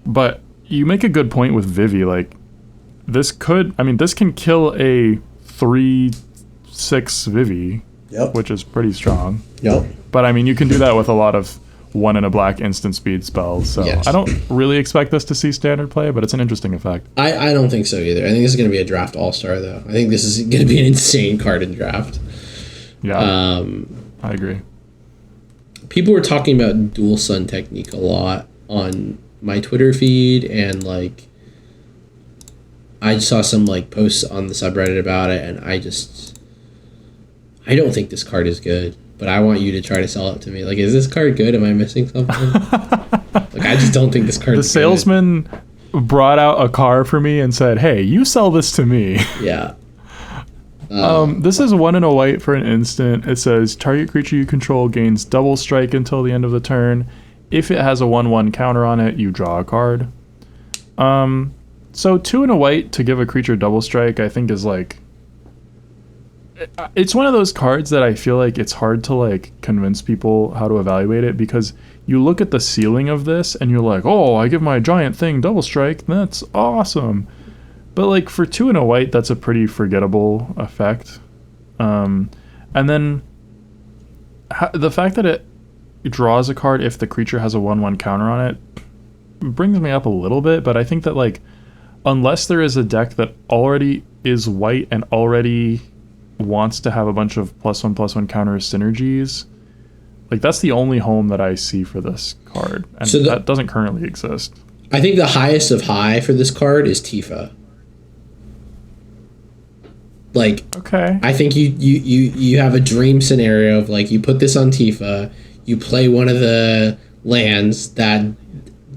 But you make a good point with Vivi. Like, this can kill a 3/6 Vivi, which is pretty strong. Yep. But I mean, you can do that with a lot of 1 in a black instant speed spells. So yes. I don't really expect this to see standard play, but it's an interesting effect. I don't think so either. I think this is going to be a draft all-star, though. I think this is going to be an insane card in draft. Yeah, I agree. people were talking about dual sun technique a lot on my Twitter feed, and like I saw some like posts on the subreddit about it, and I don't think this card is good, but I want you to try to sell it to me. Like, is this card good? Am I missing something? Like, I just don't think this card. The salesman brought out a car for me and said, "Hey, you sell this to me." Yeah. This is 1 and a white for an instant. It says target creature you control gains double strike until the end of the turn. If it has a 1/1 counter on it, you draw a card. So 2 and a white to give a creature double strike, I think is like, it's one of those cards that I feel like it's hard to like convince people how to evaluate it, because you look at the ceiling of this and you're like, oh, I give my giant thing double strike, that's awesome. But like for 2 and a white, that's a pretty forgettable effect. And then the fact that it draws a card if the creature has a 1/1 counter on it brings me up a little bit, but I think that like unless there is a deck that already is white and already wants to have a bunch of +1/+1 counter synergies, like that's the only home that I see for this card, and so that doesn't currently exist. I think the highest of high for this card is Tifa. Like, okay, I think you have a dream scenario of like you put this on Tifa, you play one of the lands that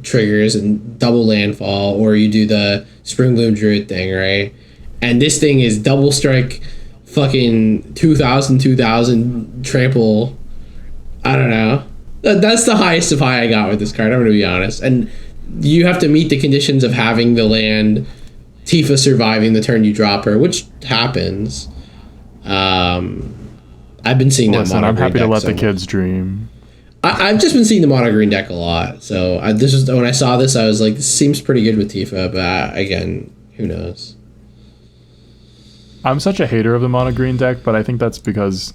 triggers and double landfall, or you do the Spring Bloom Druid thing, right? And this thing is double strike, fucking 2000 trample. I don't know. That's the highest of high I got with this card, I'm gonna be honest. And you have to meet the conditions of having the land Tifa surviving the turn you drop her, which happens. I've been seeing that mono green deck. I'm happy to let the kids dream. I've just been seeing the mono green deck a lot. So this is when I saw this, I was like, this seems pretty good with Tifa, but again, who knows? I'm such a hater of the mono green deck, but I think that's because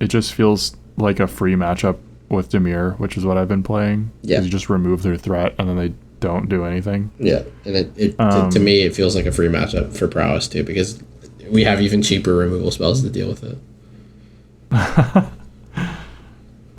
it just feels like a free matchup with Dimir, which is what I've been playing. Yeah. You just remove their threat and then they don't do anything. Yeah, and to me, it feels like a free matchup for prowess too, because we have even cheaper removal spells to deal with it.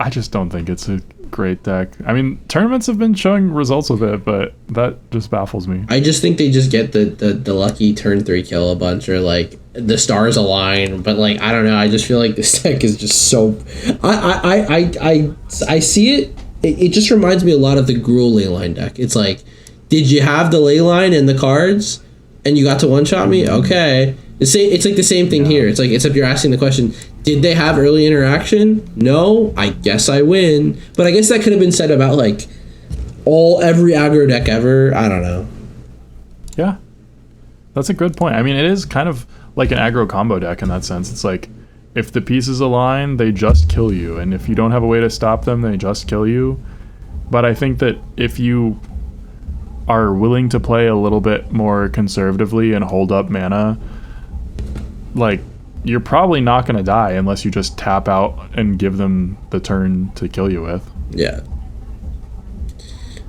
I just don't think it's a great deck. I mean, tournaments have been showing results with it, but that just baffles me. I just think they just get the lucky turn 3 kill a bunch, or like the stars align, but like I don't know. I just feel like this deck is just so. I see it. It just reminds me a lot of the Gruul Leyline deck. It's like, did you have the Leyline and the cards, and you got to one-shot me? Okay. It's like the same thing here. It's like, except you're asking the question, did they have early interaction? No. I guess I win. But I guess that could have been said about like every aggro deck ever. I don't know. Yeah. That's a good point. I mean, it is kind of like an aggro combo deck in that sense. It's like, if the pieces align, they just kill you. And if you don't have a way to stop them, they just kill you. But I think that if you are willing to play a little bit more conservatively and hold up mana, like, you're probably not going to die unless you just tap out and give them the turn to kill you with. Yeah.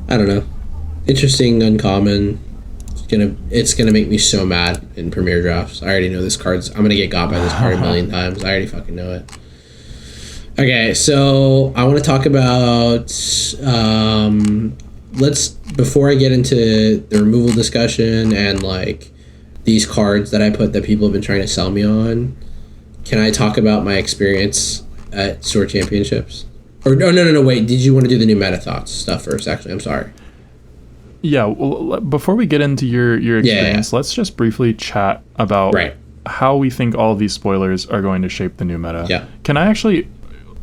I don't know. Interesting, uncommon. It's gonna make me so mad in Premier drafts. I already know this card's. I'm gonna get got by this card a million times. I already fucking know it. Okay, so I want to talk about. Before I get into the removal discussion and like these cards that I put that people have been trying to sell me on, can I talk about my experience at Store Championships? Or no. Wait, did you want to do the new meta thoughts stuff first? Actually, I'm sorry. Yeah, well, before we get into your experience, let's just briefly chat about how we think all of these spoilers are going to shape the new meta. Yeah. Can I actually...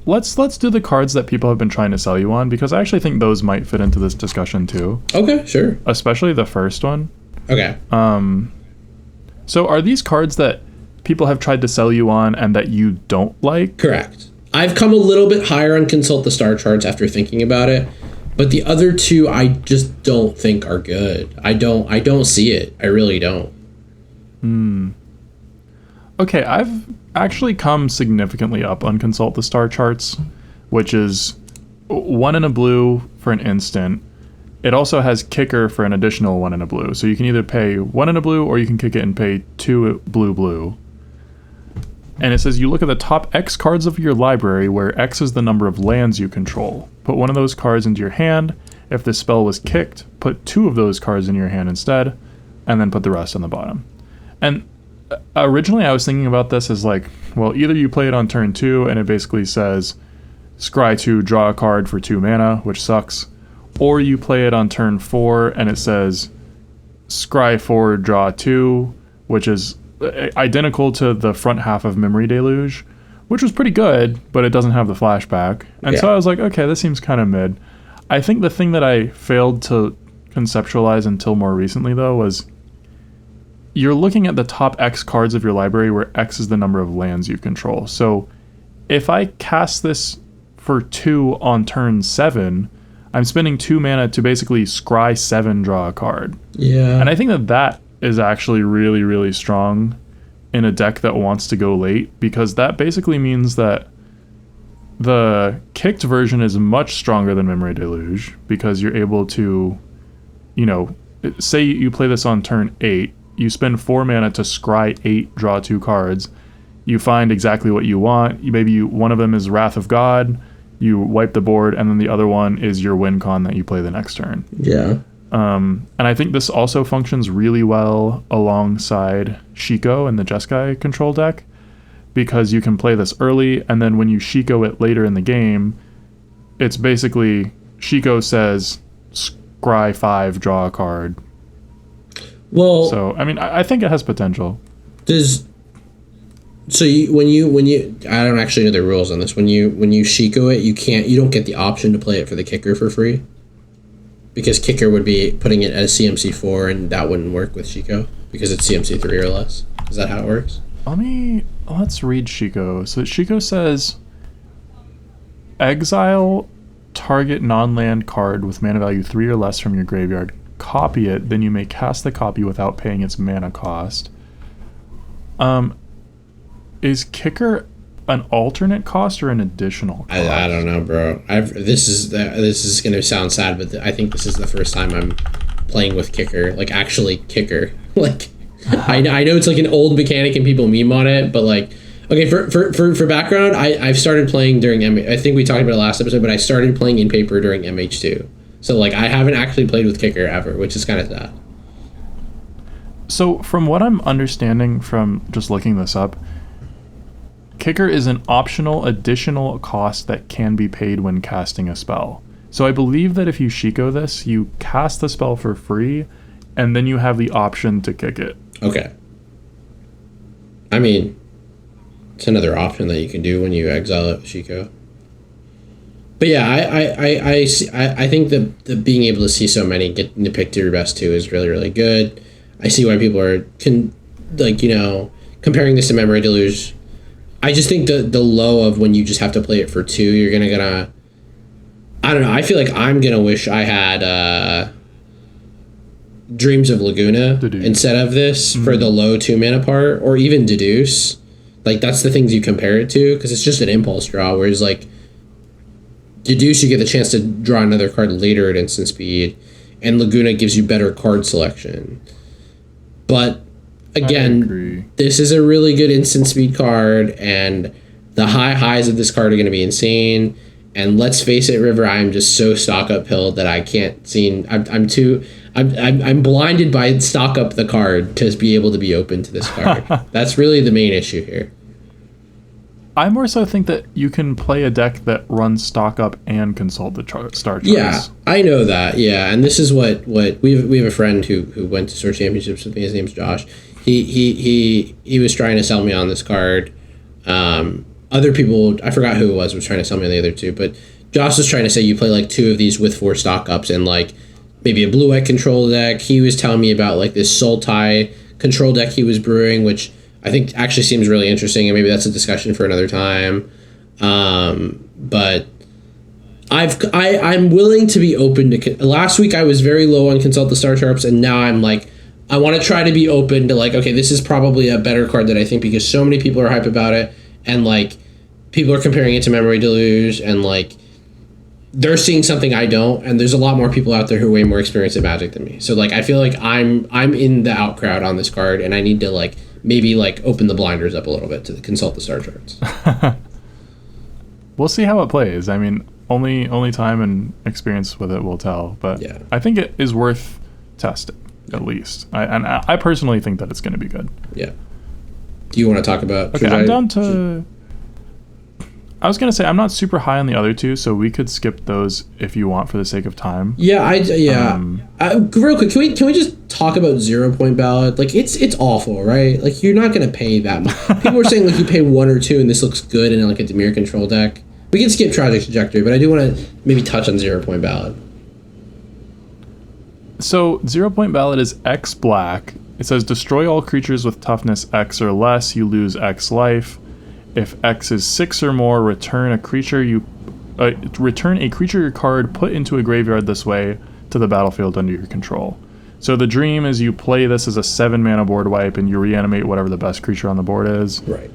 Let's do the cards that people have been trying to sell you on, because I actually think those might fit into this discussion too. Okay, sure. Especially the first one. Okay. So are these cards that people have tried to sell you on and that you don't like? Correct. I've come a little bit higher on Consult the Star Charts after thinking about it. But the other two, I just don't think are good. I don't see it. I really don't. Okay, I've actually come significantly up on Consult the Star Charts, which is 1 in a blue for an instant. It also has kicker for an additional 1 in a blue. So you can either pay 1 in a blue or you can kick it and pay 2 blue. And it says you look at the top X cards of your library, where X is the number of lands you control. Put one of those cards into your hand. If the spell was kicked, put 2 of those cards in your hand instead, and then put the rest on the bottom. And originally I was thinking about this as like, well, either you play it on turn 2 and it basically says Scry 2, draw a card for 2 mana, which sucks, or you play it on turn 4 and it says Scry 4, draw 2, which is identical to the front half of Memory Deluge, which was pretty good, but it doesn't have the flashback. And so I was like, okay, this seems kind of mid. I think the thing that I failed to conceptualize until more recently, though, was you're looking at the top X cards of your library, where X is the number of lands you control. So if I cast this for 2 on turn 7, I'm spending 2 mana to basically scry 7, draw a card. Yeah. And I think that is actually really, really strong in a deck that wants to go late, because that basically means that the kicked version is much stronger than Memory Deluge, because you're able to, say you play this on turn 8, you spend 4 mana to scry 8, draw 2 cards, you find exactly what you want. One of them is Wrath of God, you wipe the board, and then the other one is your win con that you play the next turn. Yeah. And I think this also functions really well alongside Shiko and the Jeskai control deck, because you can play this early, and then when you Shiko it later in the game, it's basically Shiko says scry 5, draw a card. Well, So I think it has potential. When you I don't actually know the rules on this. When you Shiko it, you don't get the option to play it for the kicker for free, because kicker would be putting it as CMC 4, and that wouldn't work with Shiko because it's CMC 3 or less. Is that how it works? Let's read Shiko. So Shiko says, exile target non-land card with mana value 3 or less from your graveyard. Copy it, then you may cast the copy without paying its mana cost. Is kicker an alternate cost or an additional cost? I don't know, bro. This is gonna sound sad, but I think this is the first time I'm playing with kicker, like actually kicker. Like, I know it's like an old mechanic and people meme on it, but like, okay, for background, I've started playing during I think we talked about it last episode, but I started playing in paper during MH2. So like, I haven't actually played with kicker ever, which is kind of sad. So from what I'm understanding from just looking this up, kicker is an optional additional cost that can be paid when casting a spell. So I believe that if you Shiko this, you cast the spell for free, and then you have the option to kick it. Okay. I mean, it's another option that you can do when you exile it, Shiko. But yeah, I think the being able to see so many get to pick to your best 2 is really, really good. I see why people are comparing this to Memory Deluge. I just think the low of when you just have to play it for 2, you're gonna I don't know. I feel like I'm gonna wish I had Dreams of Laguna instead of this for the low 2 mana part, or even Deduce. Like, that's the things you compare it to, because it's just an impulse draw, whereas like Deduce, you get the chance to draw another card later at instant speed, and Laguna gives you better card selection. But again, this is a really good instant speed card, and the highs of this card are going to be insane. And let's face it, River, I'm just so stock up pilled that I can't see. I'm blinded by stock up the card to be able to be open to this card. That's really the main issue here. I more so think that you can play a deck that runs stock up and consult the star charts. Yeah, I know that. Yeah, and this is what we have a friend who went to Store Championships with me. His name's Josh. He was trying to sell me on this card. Other people, I forgot who it was trying to sell me on the other 2, but Josh was trying to say you play like 2 of these with 4 stock ups and like maybe a blue-white control deck. He was telling me about like this Sultai control deck he was brewing, which I think actually seems really interesting, and maybe that's a discussion for another time. But I'm willing to be open to. Last week I was very low on Consult the Star Charts, and now I'm like, I want to try to be open to like, okay, this is probably a better card that I think, because so many people are hype about it, and like people are comparing it to Memory Deluge, and like they're seeing something I don't, and there's a lot more people out there who are way more experienced in Magic than me. So like I feel like I'm in the out crowd on this card, and I need to like maybe like open the blinders up a little bit to consult the star charts. We'll see how it plays. I mean, only time and experience with it will tell. But Yeah. I think it is worth testing at least. I personally think that it's going to be good. Yeah. Do you want to talk about? Okay, I'm down to. I was gonna say I'm not super high on the other two, so we could skip those if you want for the sake of time. Yeah, real quick, can we just talk about 0 Point Ballad? Like it's awful, right? Like you're not gonna pay that much. People are saying like you pay 1 or 2 and this looks good in like a Dimir control deck. We can skip Tragic Trajectory, but I do want to maybe touch on 0 Point Ballad. So 0 Point Ballad is X black. It says destroy all creatures with toughness X or less. You lose X life. If X is 6 or more, return a creature card put into a graveyard this way to the battlefield under your control. So the dream is you play this as a 7 mana board wipe and you reanimate whatever the best creature on the board is. Right.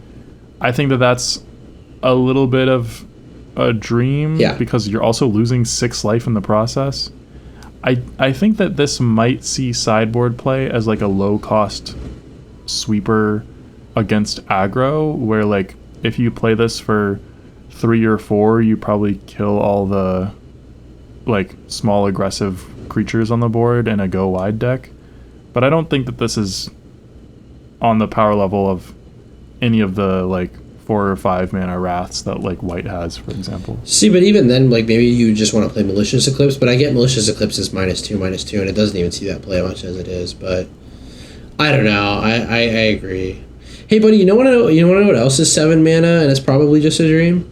I think that's a little bit of a dream because you're also losing 6 life in the process. I think that this might see sideboard play as like a low cost sweeper against aggro, where like if you play this for 3 or 4, you probably kill all the like small aggressive creatures on the board in a go wide deck. But I don't think that this is on the power level of any of the like 4 or 5 mana wraths that like white has, for example. See, but even then, like maybe you just want to play Malicious Eclipse, but I get Malicious Eclipse is -2/-2, and it doesn't even see that play much as it is. But I don't know. I agree. Hey, buddy, you want to know what else is 7 mana and it's probably just a dream?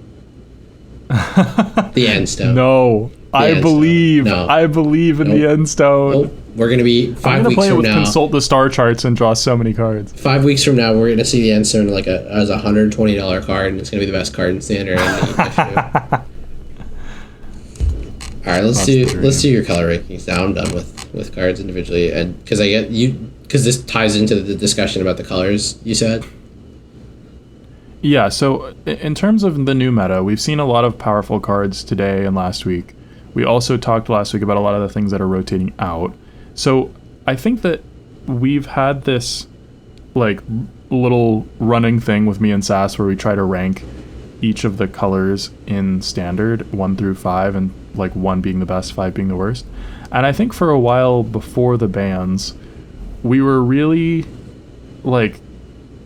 The End Stone. No, I believe in the End Stone. Nope. We're gonna be 5 weeks from now. I'm gonna play it with consult the star charts and draw so many cards. 5 weeks from now, we're gonna see the End Stone like as a $120 card, and it's gonna be the best card in Standard. All right, let's do your color rankings now. I'm done with cards individually, and because this ties into the discussion about the colors you said. Yeah, so in terms of the new meta, we've seen a lot of powerful cards today and last week. We also talked last week about a lot of the things that are rotating out. So I think that we've had this like little running thing with me and Sass where we try to rank each of the colors in Standard 1 through 5, and like 1 being the best, 5 being the worst. And I think for a while before the bans, we were really like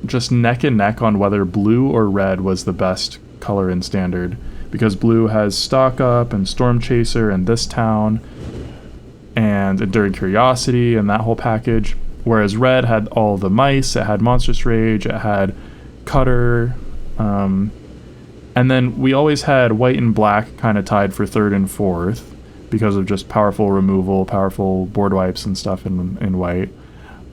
just neck and neck on whether blue or red was the best color in Standard, because blue has Stock Up and Storm Chaser and This Town and Enduring Curiosity and that whole package, whereas red had all the mice, it had Monstrous Rage, it had Cutter, and then we always had white and black kind of tied for 3rd and 4th because of just powerful removal, powerful board wipes and stuff in white.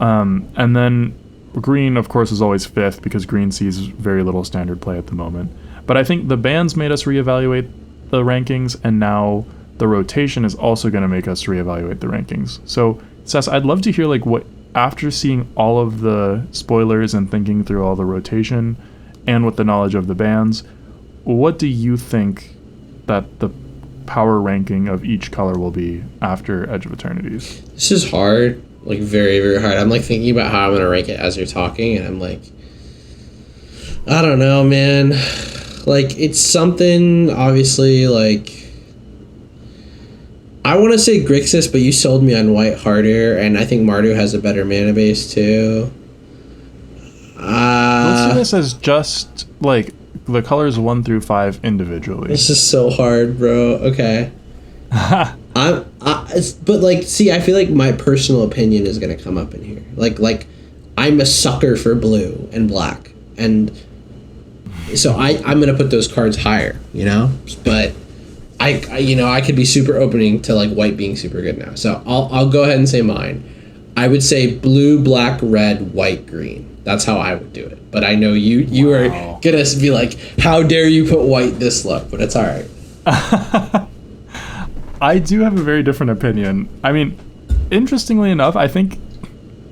And then green, of course, is always 5th because green sees very little Standard play at the moment. But I think the bans made us reevaluate the rankings, and now the rotation is also going to make us reevaluate the rankings. So, Sess, I'd love to hear like what, after seeing all of the spoilers and thinking through all the rotation, and with the knowledge of the bans, what do you think that the power ranking of each color will be after Edge of Eternities? This is hard, like very, very hard. I'm like thinking about how I'm gonna rank it as you're talking, and I'm like, I don't know, man. Like it's something obviously like I want to say Grixis, but you sold me on white harder, and I think Mardu has a better mana base too. Let's do this as just like the colors 1 through 5 individually. This is so hard, bro. Okay. But like, see, I feel like my personal opinion is gonna come up in here. Like, I'm a sucker for blue and black, and so I'm gonna put those cards higher, you know. But I could be super opening to like white being super good now. So I'll go ahead and say mine. I would say blue, black, red, white, green. That's how I would do it. But I know you are gonna be like, how dare you put white this low? But it's all right. I do have a very different opinion. I mean, interestingly enough, I think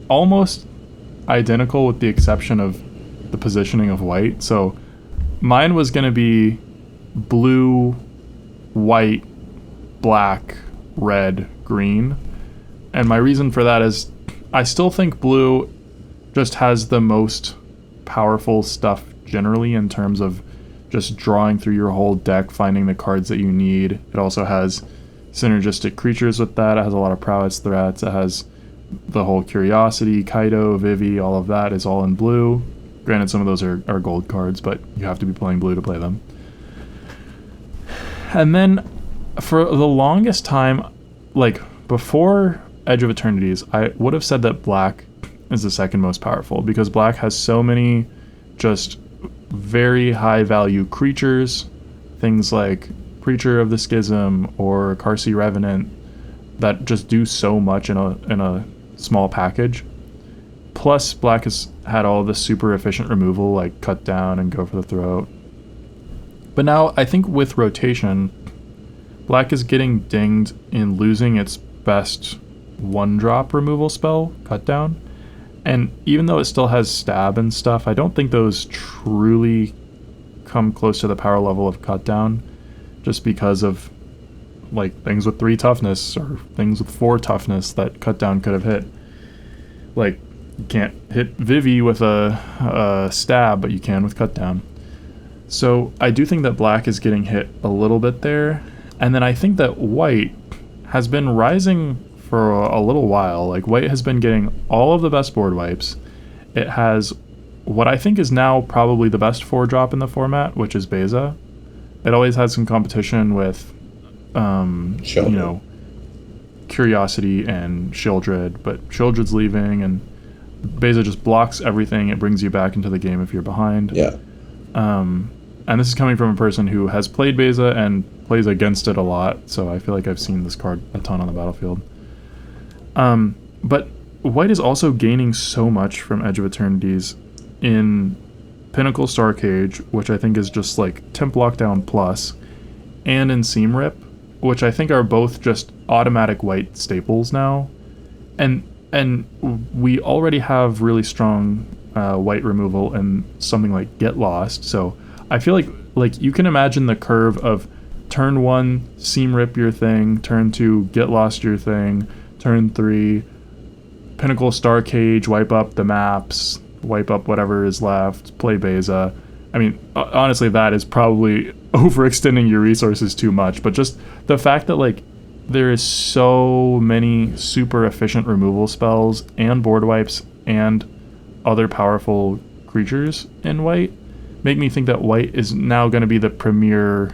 almost identical with the exception of the positioning of white. So mine was going to be blue, white, black, red, green. And my reason for that is I still think blue just has the most powerful stuff generally in terms of just drawing through your whole deck, finding the cards that you need. It also has synergistic creatures with that. It has a lot of prowess threats. It has the whole Curiosity, Kaido, Vivi, all of that is all in blue. Granted, some of those are gold cards, but you have to be playing blue to play them. And then for the longest time, like before Edge of Eternities, I would have said that black is the second most powerful because black has so many just very high value creatures, things like Preacher of the Schism or Karsi Revenant that just do so much in a small package. Plus, black has had all the super efficient removal like Cut Down and Go for the Throat. But now I think with rotation, black is getting dinged in losing its best one-drop removal spell, Cut Down. And even though it still has stab and stuff, I don't think those truly come close to the power level of Cut Down, just because of like things with 3 toughness or things with 4 toughness that Cut Down could have hit. Like, you can't hit Vivi with a stab, but you can with Cut Down. So I do think that black is getting hit a little bit there. And then I think that white has been rising for a little while. Like, white has been getting all of the best board wipes. It has what I think is now probably the best 4-drop in the format, which is Beza. It always had some competition with, you know, Curiosity and Shieldred, but Shieldred's leaving, and Beza just blocks everything. It brings you back into the game if you're behind. Yeah. And this is coming from a person who has played Beza and plays against it a lot, so I feel like I've seen this card a ton on the battlefield. But white is also gaining so much from Edge of Eternities in Pinnacle Star Cage, which I think is just like Temp Lockdown Plus, and in Seam Rip, which I think are both just automatic white staples now. And we already have really strong white removal in something like Get Lost, so I feel like you can imagine the curve of turn 1, Seam Rip your thing, turn 2, Get Lost your thing, turn 3, Pinnacle Star Cage, wipe up the maps, wipe up whatever is left, play Beza. I mean, honestly, that is probably overextending your resources too much, but just the fact that like there is so many super efficient removal spells and board wipes and other powerful creatures in white make me think that white is now going to be the premier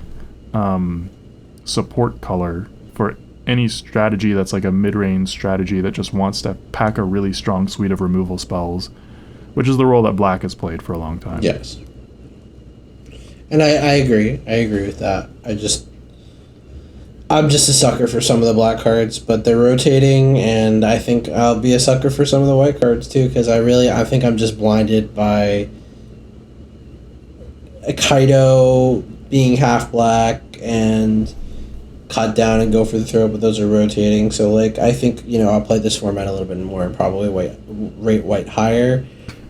support color for any strategy that's like a mid-range strategy that just wants to pack a really strong suite of removal spells, which is the role that black has played for a long time. Yes. And I agree. I agree with that. I'm just a sucker for some of the black cards, but they're rotating, and I think I'll be a sucker for some of the white cards too, because I think I'm just blinded by a Kaido being half black and Cut Down and Go for the Throat, but those are rotating. So like I think, you know, I'll play this format a little bit more and probably rate white higher.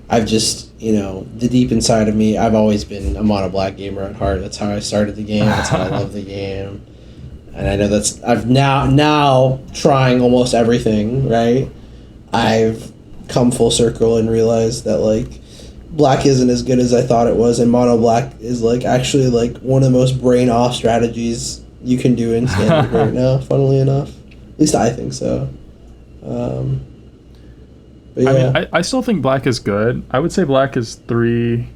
I've just, you know, the deep inside of me, I've always been a mono black gamer at heart. That's how I started the game. That's how I love the game. And I know I've now trying almost everything, right? I've come full circle and realized that like black isn't as good as I thought it was, and mono black is like actually like one of the most brain off strategies you can do in standard right now, funnily enough. At least I think so. But yeah. I mean, I still think black is good. I would say black is 3,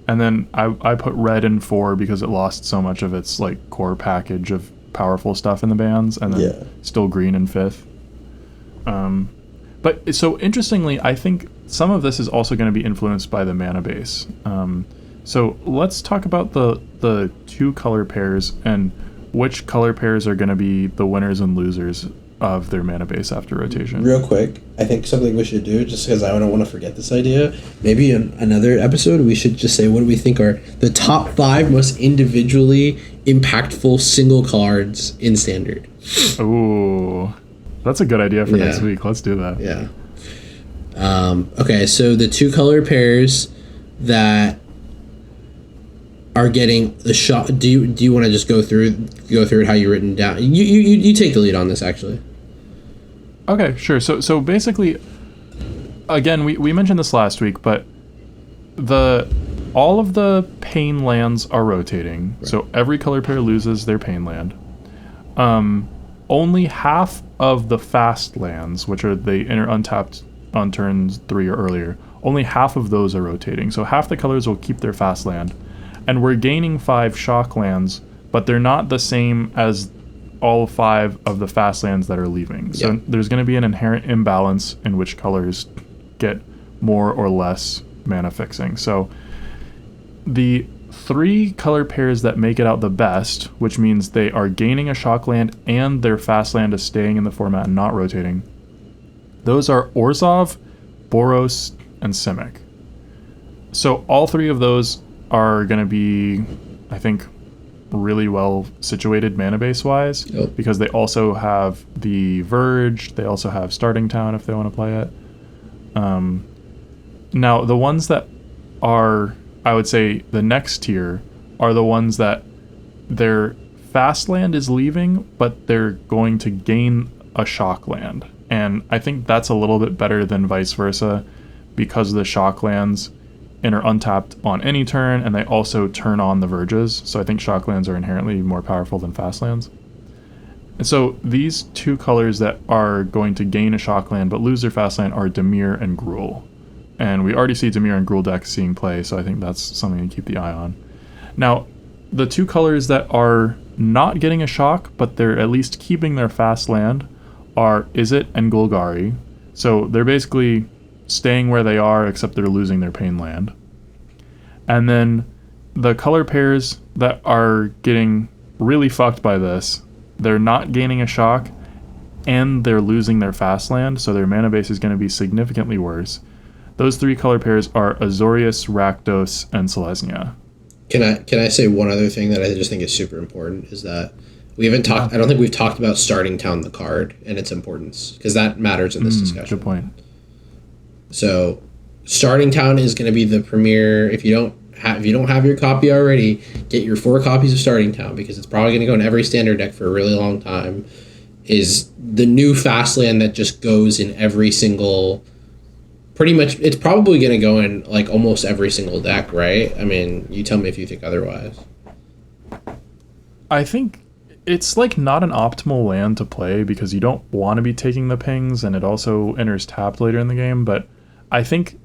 and then I put red in 4 because it lost so much of its like core package of powerful stuff in the bands, and then still green in 5th. But so interestingly, I think some of this is also going to be influenced by the mana base. So let's talk about the 2 color pairs and which color pairs are going to be the winners and losers of their mana base after rotation. Real quick, I think something we should do, just because I don't want to forget this idea, maybe in another episode we should just say what do we think are the top 5 most individually impactful single cards in Standard. Ooh, that's a good idea for next week. Let's do that. Yeah. Okay, so the 2 color pairs that are getting the shot. Do you want to just go through it how you written down? You take the lead on this actually. Okay, sure. So basically, again, we mentioned this last week, but all of the pain lands are rotating, right. So every color pair loses their pain land. Only half of the fast lands, which are they enter untapped on turns 3 or earlier, only half of those are rotating. So half the colors will keep their fast land, and we're gaining 5 shock lands, but they're not the same as all 5 of the fast lands that are leaving. So there's going to be an inherent imbalance in which colors get more or less mana fixing. So the 3 color pairs that make it out the best, which means they are gaining a shock land and their fast land is staying in the format and not rotating, those are Orzhov, Boros, and Simic. So all 3 of those are going to be, I think, really well situated mana base wise, because they also have the Verge, they also have Starting Town if they want to play it. Now the ones that are, I would say, the next tier are the ones that their fast land is leaving, but they're going to gain a shock land. And I think that's a little bit better than vice versa, because the shock lands enter untapped on any turn, and they also turn on the Verges. So I think shock lands are inherently more powerful than fast lands. And so these 2 colors that are going to gain a shock land but lose their fast land are Dimir and Gruul. And we already see Dimir and Gruul decks seeing play, so I think that's something to keep the eye on. Now, the 2 colors that are not getting a shock, but they're at least keeping their fast land, are Izzet and Golgari. So they're basically staying where they are, except they're losing their pain land. And then the color pairs that are getting really fucked by this, they're not gaining a shock, and they're losing their fast land, so their mana base is going to be significantly worse. Those 3 color pairs are Azorius, Rakdos, and Selesnya. Can I say one other thing that I just think is super important is that we haven't talked. I don't think we've talked about Starting Town, the card, and its importance, because that matters in this discussion. Good point. So, Starting Town is going to be the premier. If you don't have your copy already, get your 4 copies of Starting Town, because it's probably going to go in every standard deck for a really long time. Is the new fast land that just goes in every single. Pretty much, it's probably going to go in like almost every single deck, right? I mean, you tell me if you think otherwise. I think it's like not an optimal land to play because you don't want to be taking the pings, and it also enters tapped later in the game. But I think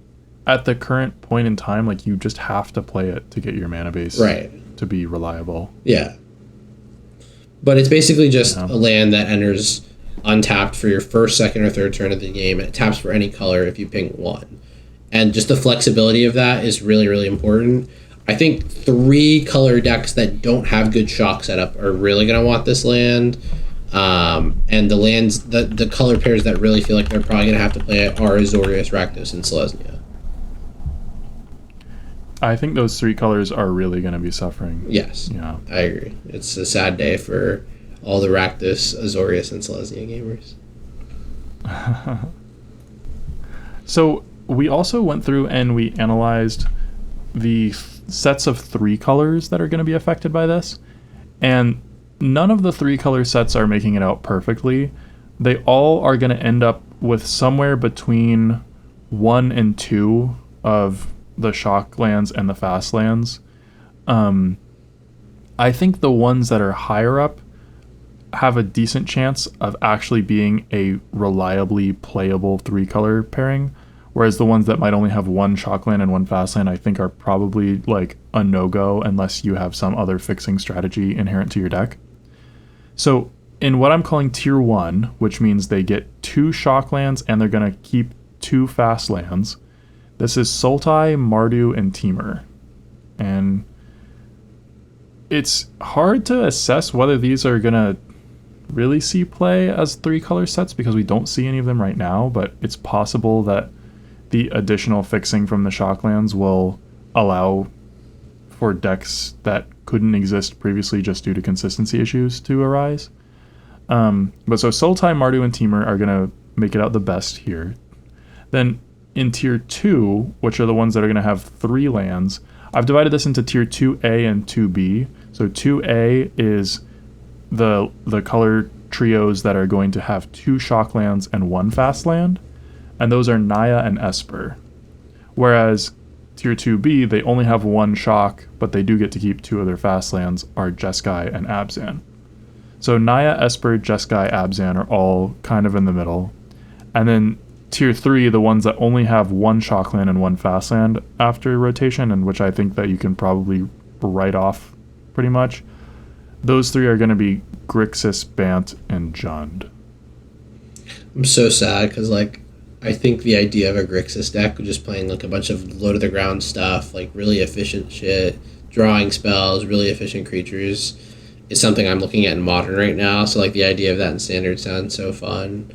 at the current point in time, like, you just have to play it to get your mana base to be reliable. Yeah. But it's basically just a land that enters untapped for your first, second, or third turn of the game, and it taps for any color if you ping 1. And just the flexibility of that is really, really important. I think 3 color decks that don't have good shock setup are really going to want this land. And the lands, the color pairs that really feel like they're probably going to have to play it are Azorius, Rakdos, and Selesnya. I think those 3 colors are really going to be suffering. Yes, yeah, I agree. It's a sad day for all the Rakdos, Azorius, and Selesnya gamers. So we also went through and we analyzed the sets of 3 colors that are going to be affected by this, and none of the 3 color sets are making it out perfectly. They all are going to end up with somewhere between 1 and 2 of the shock lands and the fast lands. I think the ones that are higher up have a decent chance of actually being a reliably playable 3 color pairing, whereas the ones that might only have 1 shock land and 1 fast land, I think, are probably like a no-go unless you have some other fixing strategy inherent to your deck. So in what I'm calling tier 1, which means they get 2 shock lands and they're going to keep 2 fast lands, this is Sultai, Mardu, and Temur. And it's hard to assess whether these are going to really see play as 3 color sets because we don't see any of them right now, but it's possible that the additional fixing from the shocklands will allow for decks that couldn't exist previously just due to consistency issues to arise. But so Sultai, Mardu, and Temur are going to make it out the best here. Then in tier 2, which are the ones that are going to have 3 lands, I've divided this into tier 2A and 2B. So 2A is the color trios that are going to have 2 shock lands and 1 fast land. and those are Naya and Esper. Whereas Tier 2B, they only have one shock, but they do get to keep 2 of their fast lands, are Jeskai and Abzan. So Naya, Esper, Jeskai, Abzan are all kind of in the middle. And then Tier 3, the ones that only have one shock land and one fast land after rotation, and which I think that you can probably write off pretty much, those 3 are going to be Grixis, Bant, and Jund. I'm so sad because, like, I think the idea of a Grixis deck, just playing like a bunch of low to the ground stuff, like really efficient shit, drawing spells, really efficient creatures, is something I'm looking at in Modern right now. So like the idea of that in Standard sounds so fun.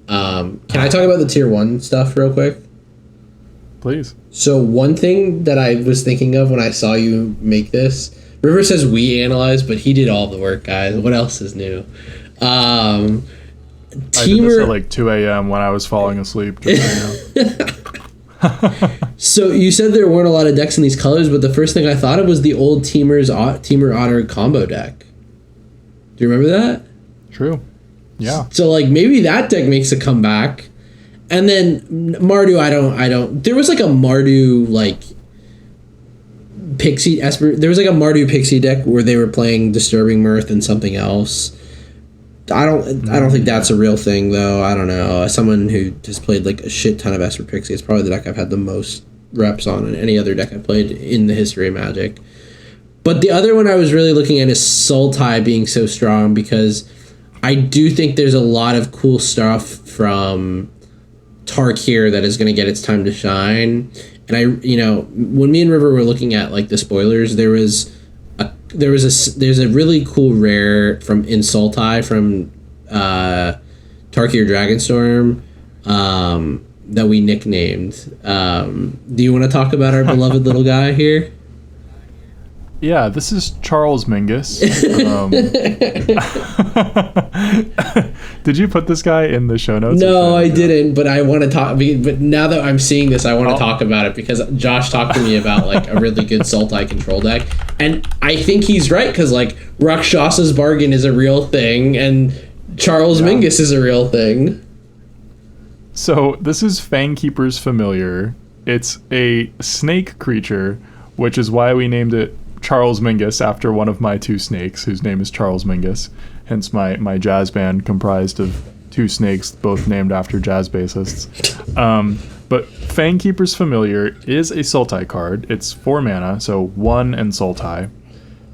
Can I talk about the Tier 1 stuff real quick? Please. So one thing that I was thinking of when I saw you make this, River says we analyzed, but he did all the work, guys. What else is new? I did this at like 2 a.m. when I was falling asleep. Just So you said there weren't a lot of decks in these colors, but the first thing I thought of was the old Teamer Otter combo deck. Do you remember that? True. Yeah. So like maybe that deck makes a comeback. And then Mardu, I don't. There was like a Mardu like Pixie Esper. There was like a Mardu Pixie deck where they were playing Disturbing Mirth and something else. I don't think that's a real thing though. I don't know. As someone who has played like a shit ton of Esper Pixie, it's probably the deck I've had the most reps on in any other deck I've played in the history of Magic. But the other one I was really looking at is Sultai being so strong because I do think there's a lot of cool stuff from Tarkir that is going to get its time to shine. And when me and River were looking at like the spoilers, there's a really cool rare from Sultai from Tarkir Dragonstorm that we nicknamed. Do you want to talk about our beloved little guy here? Yeah, this is Charles Mingus. Did you put this guy in the show notes? No, I didn't, but I want to talk. But now that I'm seeing this, I want to talk about it because Josh talked to me about like a really good Sultai control deck, and I think he's right because like Rakshasa's Bargain is a real thing, and Charles Mingus is a real thing. So this is Fangkeeper's Familiar. It's a snake creature, which is why we named it Charles Mingus after one of my 2 snakes, whose name is Charles Mingus. Hence my jazz band comprised of 2 snakes, both named after jazz bassists. But Fangkeeper's Familiar is a Sultai card. It's 4 mana, so 1 and Sultai.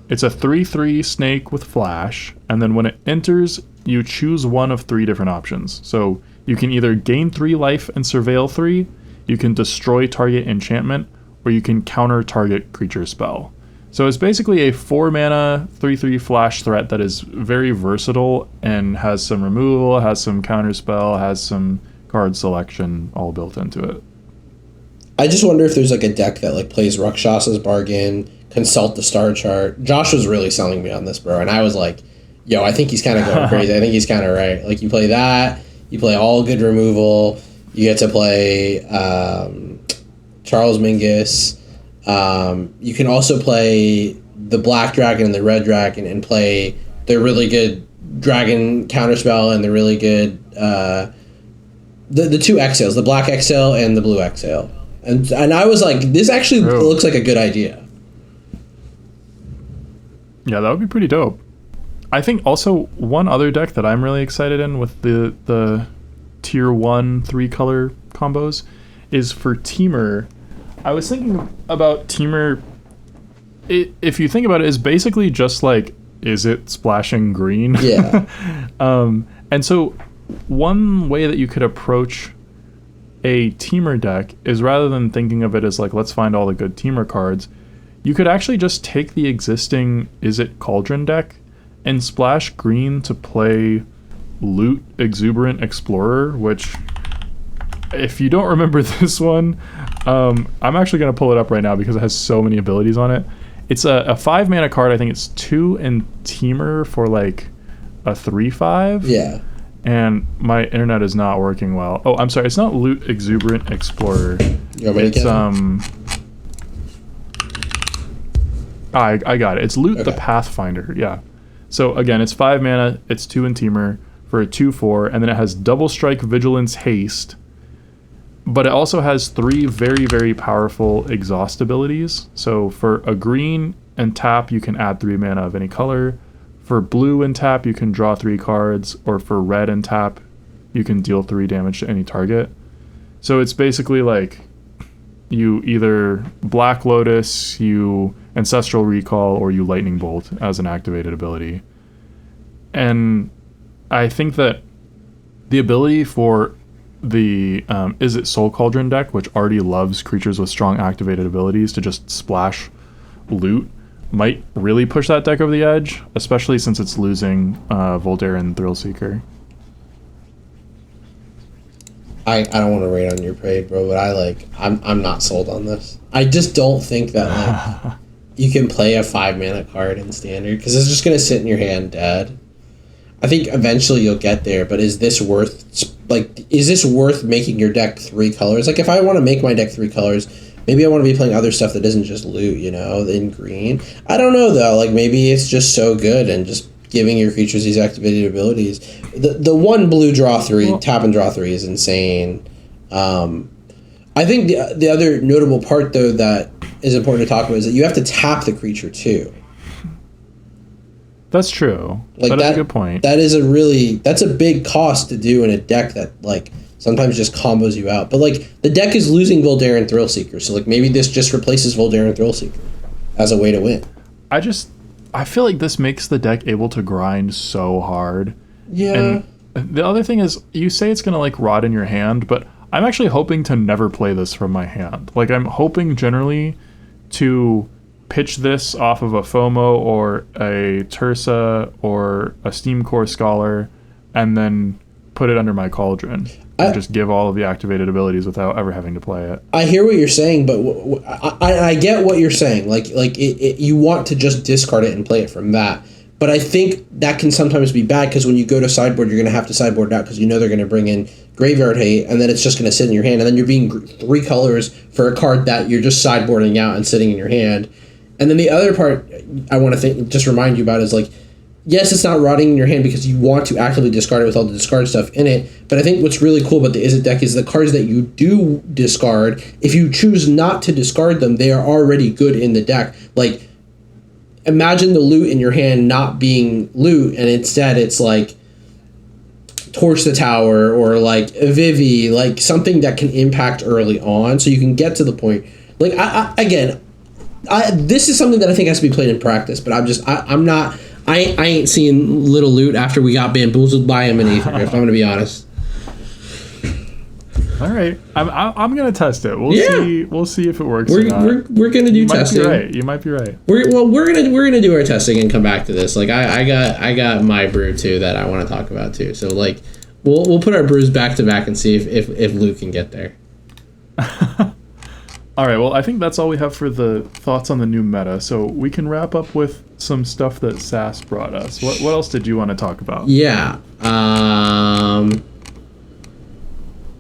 It's a 3/3 snake with flash, and then when it enters, you choose one of 3 different options. So you can either gain 3 life and surveil 3, you can destroy target enchantment, or you can counter target creature spell. So it's basically a 4 mana 3/3 flash threat that is very versatile and has some removal, has some counter spell, has some card selection all built into it. I just wonder if there's like a deck that like plays Rakshasa's Bargain, Consult the Star Chart. Josh was really selling me on this, bro, and I was like, yo, I think he's kind of going crazy. I think he's kind of right. Like you play that, you play all good removal, you get to play Charles Mingus. You can also play the Black Dragon and the Red Dragon and play the really good Dragon Counterspell and the really good the 2 Exhales, the Black Exhale and the Blue Exhale. And I was like, this actually looks like a good idea. Yeah, that would be pretty dope. I think also one other deck that I'm really excited in with the Tier 1 3-color combos is for Teamer. I was thinking about Teamer. If you think about it, is basically just like, is it splashing green? Yeah. And so one way that you could approach a Teamer deck is rather than thinking of it as like, let's find all the good Teamer cards, you could actually just take the existing Is It Cauldron deck and splash green to play Loot Exuberant Explorer, which, if you don't remember this one, I'm actually going to pull it up right now because it has so many abilities on it. It's a 5 mana card. I think it's 2 in Teamer for like a 3/5. Yeah. And my internet is not working well. Oh, I'm sorry. It's not Loot Exuberant Explorer. You want me to It's I got it. It's Loot the Pathfinder. Yeah. So again, it's 5 mana. It's 2 in Teamer for a 2/4, and then it has Double Strike, Vigilance, Haste. but it also has 3 very, very powerful exhaust abilities. So for a green and tap, you can add 3 mana of any color. For blue and tap, you can draw 3 cards, or for red and tap, you can deal 3 damage to any target. So it's basically like you either Black Lotus, you Ancestral Recall, or you Lightning Bolt as an activated ability. And I think that the ability for the Is It Soul Cauldron deck, which already loves creatures with strong activated abilities to just splash loot, might really push that deck over the edge, especially since it's losing Voltaire and Thrillseeker. I don't want to raid on your parade, bro, but I'm not sold on this. I just don't think that like you can play a 5 mana card in standard because it's just gonna sit in your hand dead. I think eventually you'll get there, but is this worth making your deck 3 colors? Like if I want to make my deck 3 colors, maybe I want to be playing other stuff that isn't just loot, in green. I don't know though. Like maybe it's just so good and just giving your creatures these activated abilities. The 1 blue draw 3, tap and draw 3 is insane. I think the other notable part though that is important to talk about is that you have to tap the creature too. That's true. Like that is a good point. That's a big cost to do in a deck that like sometimes just combos you out. But like the deck is losing Voltaire and Thrillseeker, so like maybe this just replaces Voltaire and Thrillseeker as a way to win. I feel like this makes the deck able to grind so hard. Yeah. And the other thing is, you say it's gonna like rot in your hand, but I'm actually hoping to never play this from my hand. Like I'm hoping generally to pitch this off of a FOMO or a Tursa or a Steam Core Scholar, and then put it under my Cauldron and just give all of the activated abilities without ever having to play it. I hear what you're saying, but I get what you're saying. Like you want to just discard it and play it from that. But I think that can sometimes be bad because when you go to sideboard, you're going to have to sideboard out because they're going to bring in Graveyard Hate, and then it's just going to sit in your hand, and then you're being 3 colors for a card that you're just sideboarding out and sitting in your hand. And then the other part I want to just remind you about is like, yes, it's not rotting in your hand because you want to actively discard it with all the discard stuff in it. But I think what's really cool about the Is It deck is the cards that you do discard, if you choose not to discard them, they are already good in the deck. Like, imagine the loot in your hand not being loot, and instead it's like Torch the Tower or like Vivi, like something that can impact early on so you can get to the point. Like, this is something that I think has to be played in practice, but I ain't seeing little loot after we got bamboozled by him in Aether, if I'm going to be honest. All right, I'm gonna test it. We'll see if it works. We're gonna do testing. You might be right. We're gonna do our testing and come back to this. Like I got my brew too that I want to talk about too. So like we'll put our brews back to back and see if Luke can get there. All right, well, I think that's all we have for the thoughts on the new meta, so we can wrap up with some stuff that Sass brought us. What else did you want to talk about? Yeah,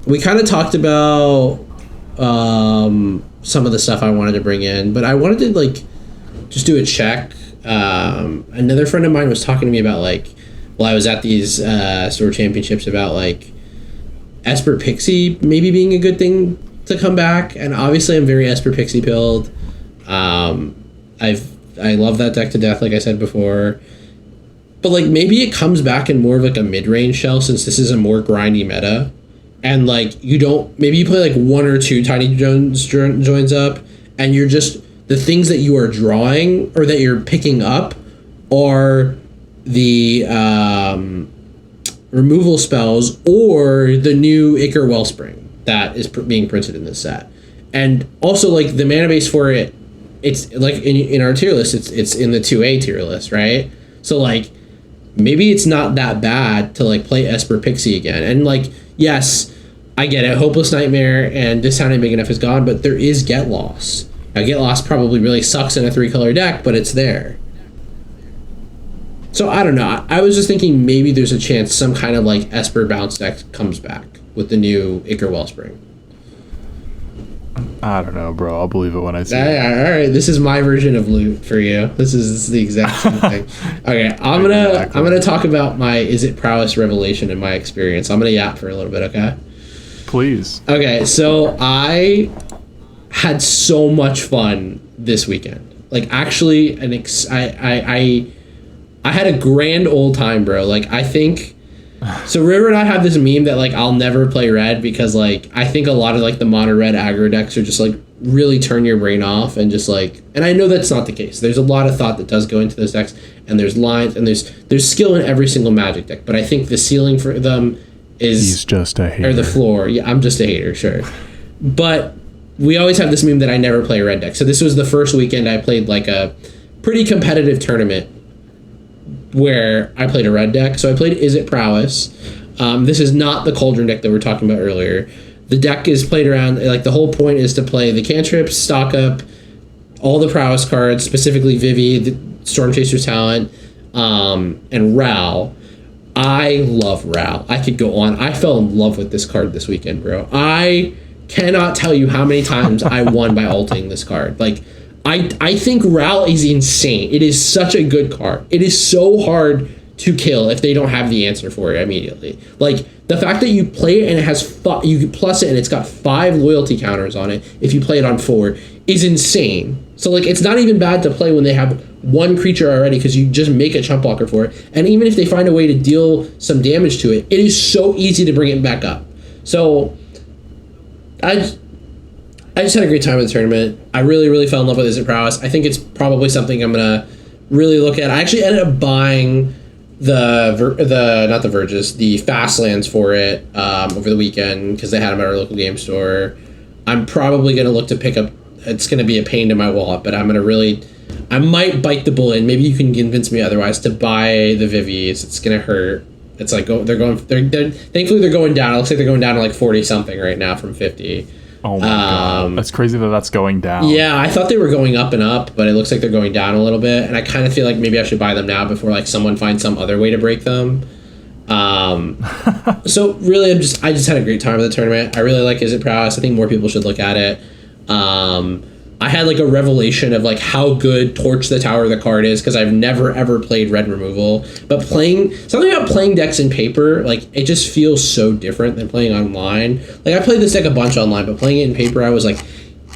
we kind of talked about some of the stuff I wanted to bring in, but I wanted to, like, just do a check. Another friend of mine was talking to me about, like, while I was at these store championships about, like, Esper Pixie maybe being a good thing to come back, and obviously I'm very Esper Pixie pilled. I love that deck to death, like I said before, but like maybe it comes back in more of like a mid-range shell since this is a more grindy meta, and like you play like 1 or 2 tiny joins up, and you're just the things that you are drawing or that you're picking up are the removal spells or the new Ichor Wellspring that is being printed in this set. And also, like, the mana base for it, it's, like, in our tier list, it's in the 2A tier list, right? So, like, maybe it's not that bad to, like, play Esper Pixie again. And, like, yes, I get it. Hopeless Nightmare and This Town Ain't Big Enough is gone, but there is Get Lost. Now, Get Lost probably really sucks in a 3-color deck, but it's there. So, I don't know. I was just thinking maybe there's a chance some kind of, like, Esper bounce deck comes back with the new Ichor Wellspring. I don't know, bro. I'll believe it when I see it. All right, this is my version of loot for you. This is the exact same thing. Okay, I'm gonna talk about my Is It Prowess revelation in my experience. I'm gonna yap for a little bit, okay? Please. Okay, so I had so much fun this weekend. Like, actually, I had a grand old time, bro. Like, I think... So River and I have this meme that, like, I'll never play red because, like, I think a lot of, like, the mono red aggro decks are just, like, really turn your brain off and just, like... And I know that's not the case. There's a lot of thought that does go into those decks, and there's lines, and there's skill in every single Magic deck. But I think the ceiling for them is... He's just a hater. Or the floor. Yeah, I'm just a hater, sure. But we always have this meme that I never play a red deck. So this was the first weekend I played, like, a pretty competitive tournament where I played a red deck. So I played Is It Prowess. This is not the Cauldron deck that we were talking about earlier. The deck is played around, like, the whole point is to play the cantrips, stock up, all the Prowess cards, specifically Vivi, the Storm Chaser's Talent, and Ral. I love Ral. I could go on. I fell in love with this card this weekend, bro. I cannot tell you how many times I won by ulting this card. Like, I think Ral is insane. It is such a good card. It is so hard to kill if they don't have the answer for it immediately. Like, the fact that you play it and it has you plus it and it's got 5 loyalty counters on it if you play it on 4 is insane. So, like, it's not even bad to play when they have one creature already because you just make a chump blocker for it. And even if they find a way to deal some damage to it, it is so easy to bring it back up. So, I just had a great time at the tournament. I really, really fell in love with Is It Prowess. I think it's probably something I'm going to really look at. I actually ended up buying the fast lands for it over the weekend because they had them at our local game store. I'm probably going to look to pick up... It's going to be a pain to my wallet, but I'm going to really... I might bite the bullet, and maybe you can convince me otherwise, to buy the Vivies. It's going to hurt. It's like, thankfully they're going down. It looks like they're going down to like 40-something right now from 50. Oh my god. That's crazy that that's going down. Yeah, I thought they were going up and up, but it looks like they're going down a little bit, and I kind of feel like maybe I should buy them now before, like, someone finds some other way to break them. So really, I just had a great time at the tournament. I really like Is It Prowess. I think more people should look at it. I had, like, a revelation of, like, how good Torch the Tower the card is, because I've never ever played red removal. But something about playing decks in paper, like, it just feels so different than playing online. Like, I played this deck a bunch online, but playing it in paper, I was like,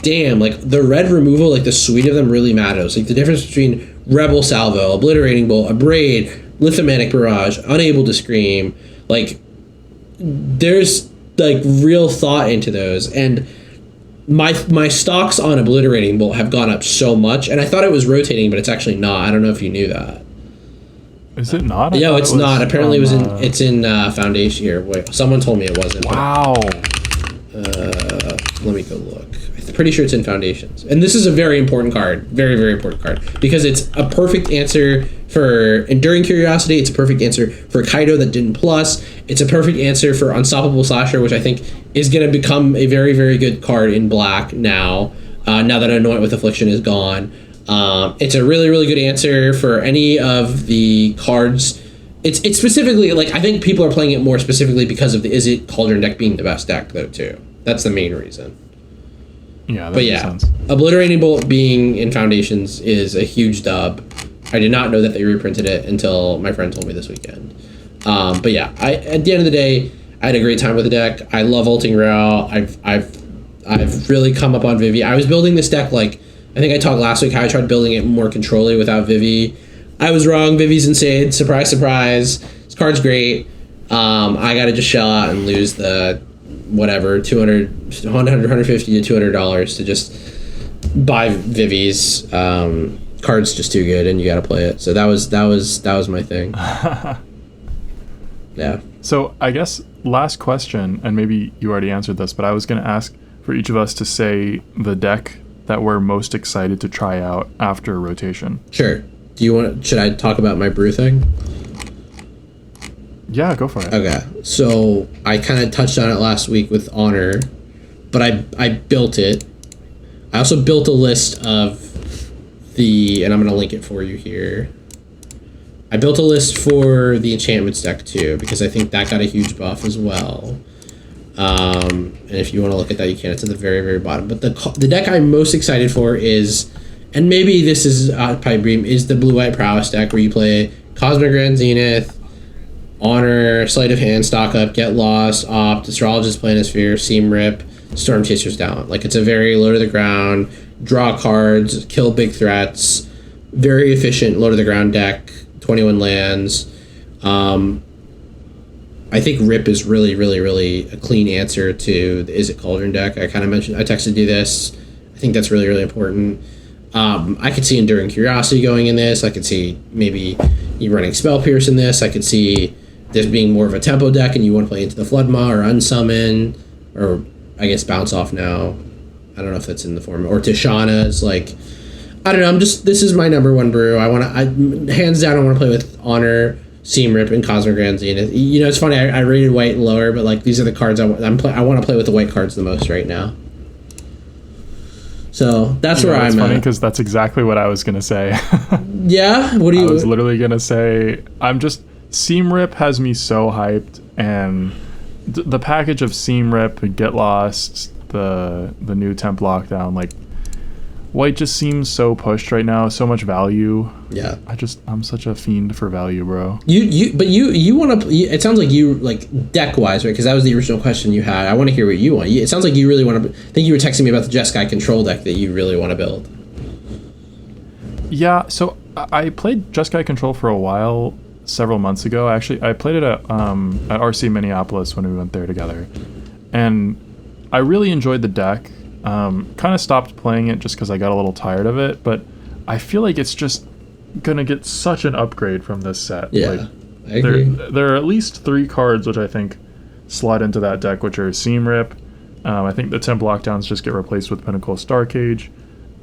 damn, like, the red removal, like, the suite of them really matters. Like, the difference between Rebel Salvo, Obliterating Bolt, Abrade, Lithomantic Barrage, Unable to Scream, like, there's, like, real thought into those. And my stocks on Obliterating Bolt have gone up so much, and I thought it was rotating, but it's actually not. I don't know if you knew that. Is it not? No, it's not. Apparently, it's in Foundation here. Wait, someone told me it wasn't. Wow. Let me go look. I'm pretty sure it's in Foundations. And this is a very important card. Very, very important card. Because it's a perfect answer for Enduring Curiosity. It's a perfect answer for Kaido that didn't plus. It's a perfect answer for Unstoppable Slasher, which I think is going to become a very, very good card in black now. Now that Anoint with Affliction is gone. It's a really, really good answer for any of the cards. It's specifically, like, I think people are playing it more specifically because of the Is It Cauldron deck being the best deck, though, too. That's the main reason. Yeah, that but makes yeah, sense. Obliterating Bolt being in Foundations is a huge dub. I did not know that they reprinted it until my friend told me this weekend. But yeah, at the end of the day, I had a great time with the deck. I love ulting Rail. I've really come up on Vivi. I was building this deck, like, I think I talked last week how I tried building it more controlly without Vivi. I was wrong. Vivi's insane. Surprise, surprise. This card's great. I gotta just shell out and lose the whatever $150 to $200 to just buy Vivi's. Card's just too good, and you gotta play it. So that was my thing. Yeah. So I guess last question, and maybe you already answered this, but I was going to ask for each of us to say the deck that we're most excited to try out after rotation. Sure. Should I talk about my brew thing? Yeah, go for it. Okay. So I kind of touched on it last week with Honor, but I built it. I also built a list of and I'm going to link it for you here. I built a list for the Enchantments deck too, because I think that got a huge buff as well. And if you want to look at that, you can. It's at the very, very bottom. But the deck I'm most excited for is, and maybe this is Pipe Dream, is the Blue-White Prowess deck, where you play Cosmic Grand Zenith, Honor, Sleight of Hand, Stock Up, Get Lost, Opt, Astrologist, Planisphere, Seam Rip, Storm Chasers down. Like, it's a very low to the ground, draw cards, kill big threats, very efficient low to the ground deck, 21 lands. I think Rip is really, really, really a clean answer to the Is It Cauldron deck. I texted you this. I think that's really, really important. I could see Enduring Curiosity going in this. I could see maybe you running Spell Pierce in this. I could see this being more of a tempo deck and you want to play Into the Floodmaw or Unsummon, or I guess Bounce Off now. I don't know if that's in the form, or Tishana's. Like, I don't know. This is my number one brew. Hands down, I want to play with Honor, Seam Rip, and Cosmic Grand Zenith. You know, it's funny. I rated white lower, but like these are the cards I want to play with the white cards the most right now. So that's where I'm at. It's funny because that's exactly what I was gonna say. Yeah, what do you? I was literally gonna say Seam Rip has me so hyped, and the package of Seam Rip, Get Lost, the new temp lockdown, like white just seems so pushed right now, so much value. Yeah, I'm such a fiend for value, bro. You want to? It sounds like you like deck wise, right? Because that was the original question you had. I want to hear what you want. It sounds like you really want to. I think you were texting me about the Jeskai control deck that you really want to build. Yeah, so I played Jeskai Control for a while, several months ago. Actually, I played it at RC Minneapolis when we went there together, and I really enjoyed the deck. Kind of stopped playing it just because I got a little tired of it, but I feel like it's just gonna get such an upgrade from this set. Yeah, like, I agree. There are at least 3 cards which I think slot into that deck, which are Seam Rip. I think the temp lockdowns just get replaced with Pinnacle Star Cage,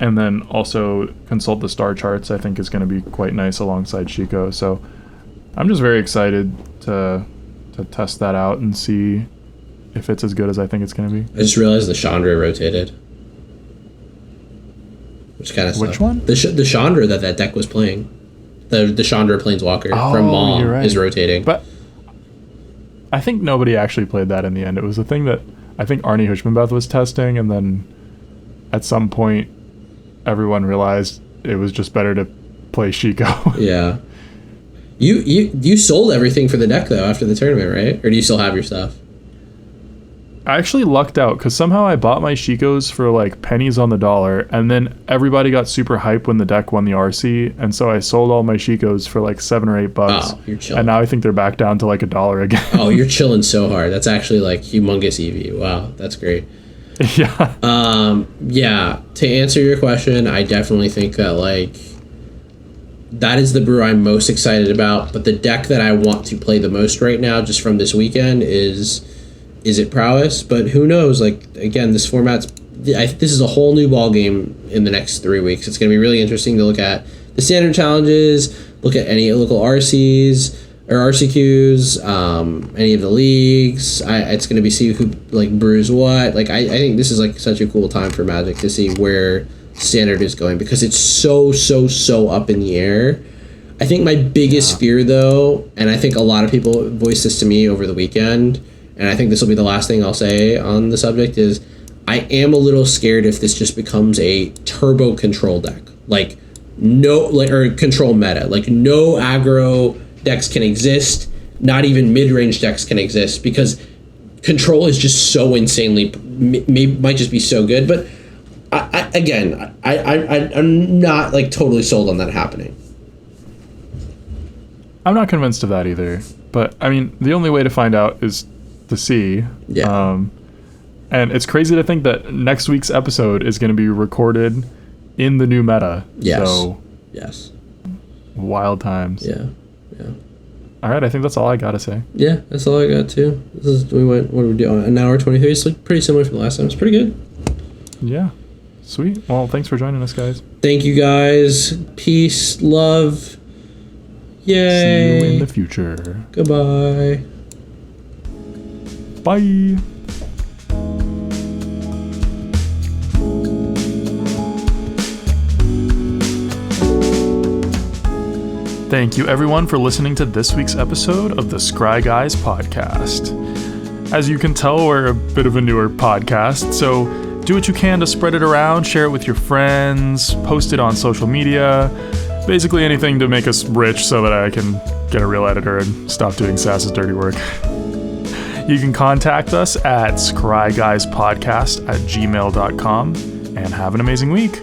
and then also Consult the Star Charts. I think is going to be quite nice alongside Shiko. So I'm just very excited to test that out and see if it's as good as I think it's going to be. I just realized the Chandra rotated. Which kind of sucked. Which one? The Chandra that deck was playing. The Chandra Planeswalker from Maw is rotating. But I think nobody actually played that in the end. It was a thing that I think Arnie Hushmanbeth was testing, and then at some point everyone realized it was just better to play Shiko. Yeah. You sold everything for the deck though after the tournament, right? Or do you still have your stuff? I actually lucked out because somehow I bought my Shikos for like pennies on the dollar, and then everybody got super hyped when the deck won the RC, and so I sold all my Shikos for like $7 or $8. Oh, you're chilling. And now I think they're back down to like $1 again. Oh, you're chilling so hard. That's actually like humongous EV. Wow, that's great. Yeah. Yeah. To answer your question, I definitely think that like that is the brew I'm most excited about. But the deck that I want to play the most right now, just from this weekend, is it Prowess? But who knows? Like, again, this format's... this is a whole new ball game in the next 3 weeks. It's going to be really interesting to look at the standard challenges, look at any local RCs or RCQs, any of the leagues. It's going to be see who like brews what. Like, I think this is like such a cool time for Magic to see where standard is going, because it's so up in the air. I think my biggest fear, though, and I think a lot of people voiced this to me over the weekend, and I think this will be the last thing I'll say on the subject, is I am a little scared if this just becomes a turbo control deck. Like, or control meta. Like, no aggro decks can exist. Not even mid-range decks can exist, because control is just so insanely... might just be so good. But, I'm not, like, totally sold on that happening. I'm not convinced of that either. But, I mean, the only way to find out is to see. Yeah. And it's crazy to think that next week's episode is going to be recorded in the new meta. Yes. So, yes. Wild times. Yeah. All right, I think that's all I got to say. Yeah, that's all I got too. What did we do? An hour 23. It's like pretty similar from the last time. It's pretty good. Yeah. Sweet. Well, thanks for joining us, guys. Thank you, guys. Peace, love. Yay. See you in the future. Goodbye. Bye. Thank you, everyone, for listening to this week's episode of the Scry Guys podcast. As you can tell, we're a bit of a newer podcast, so do what you can to spread it around, share it with your friends, post it on social media. Basically anything to make us rich so that I can get a real editor and stop doing Sass's dirty work. You can contact us at scryguyspodcast@gmail.com, and have an amazing week.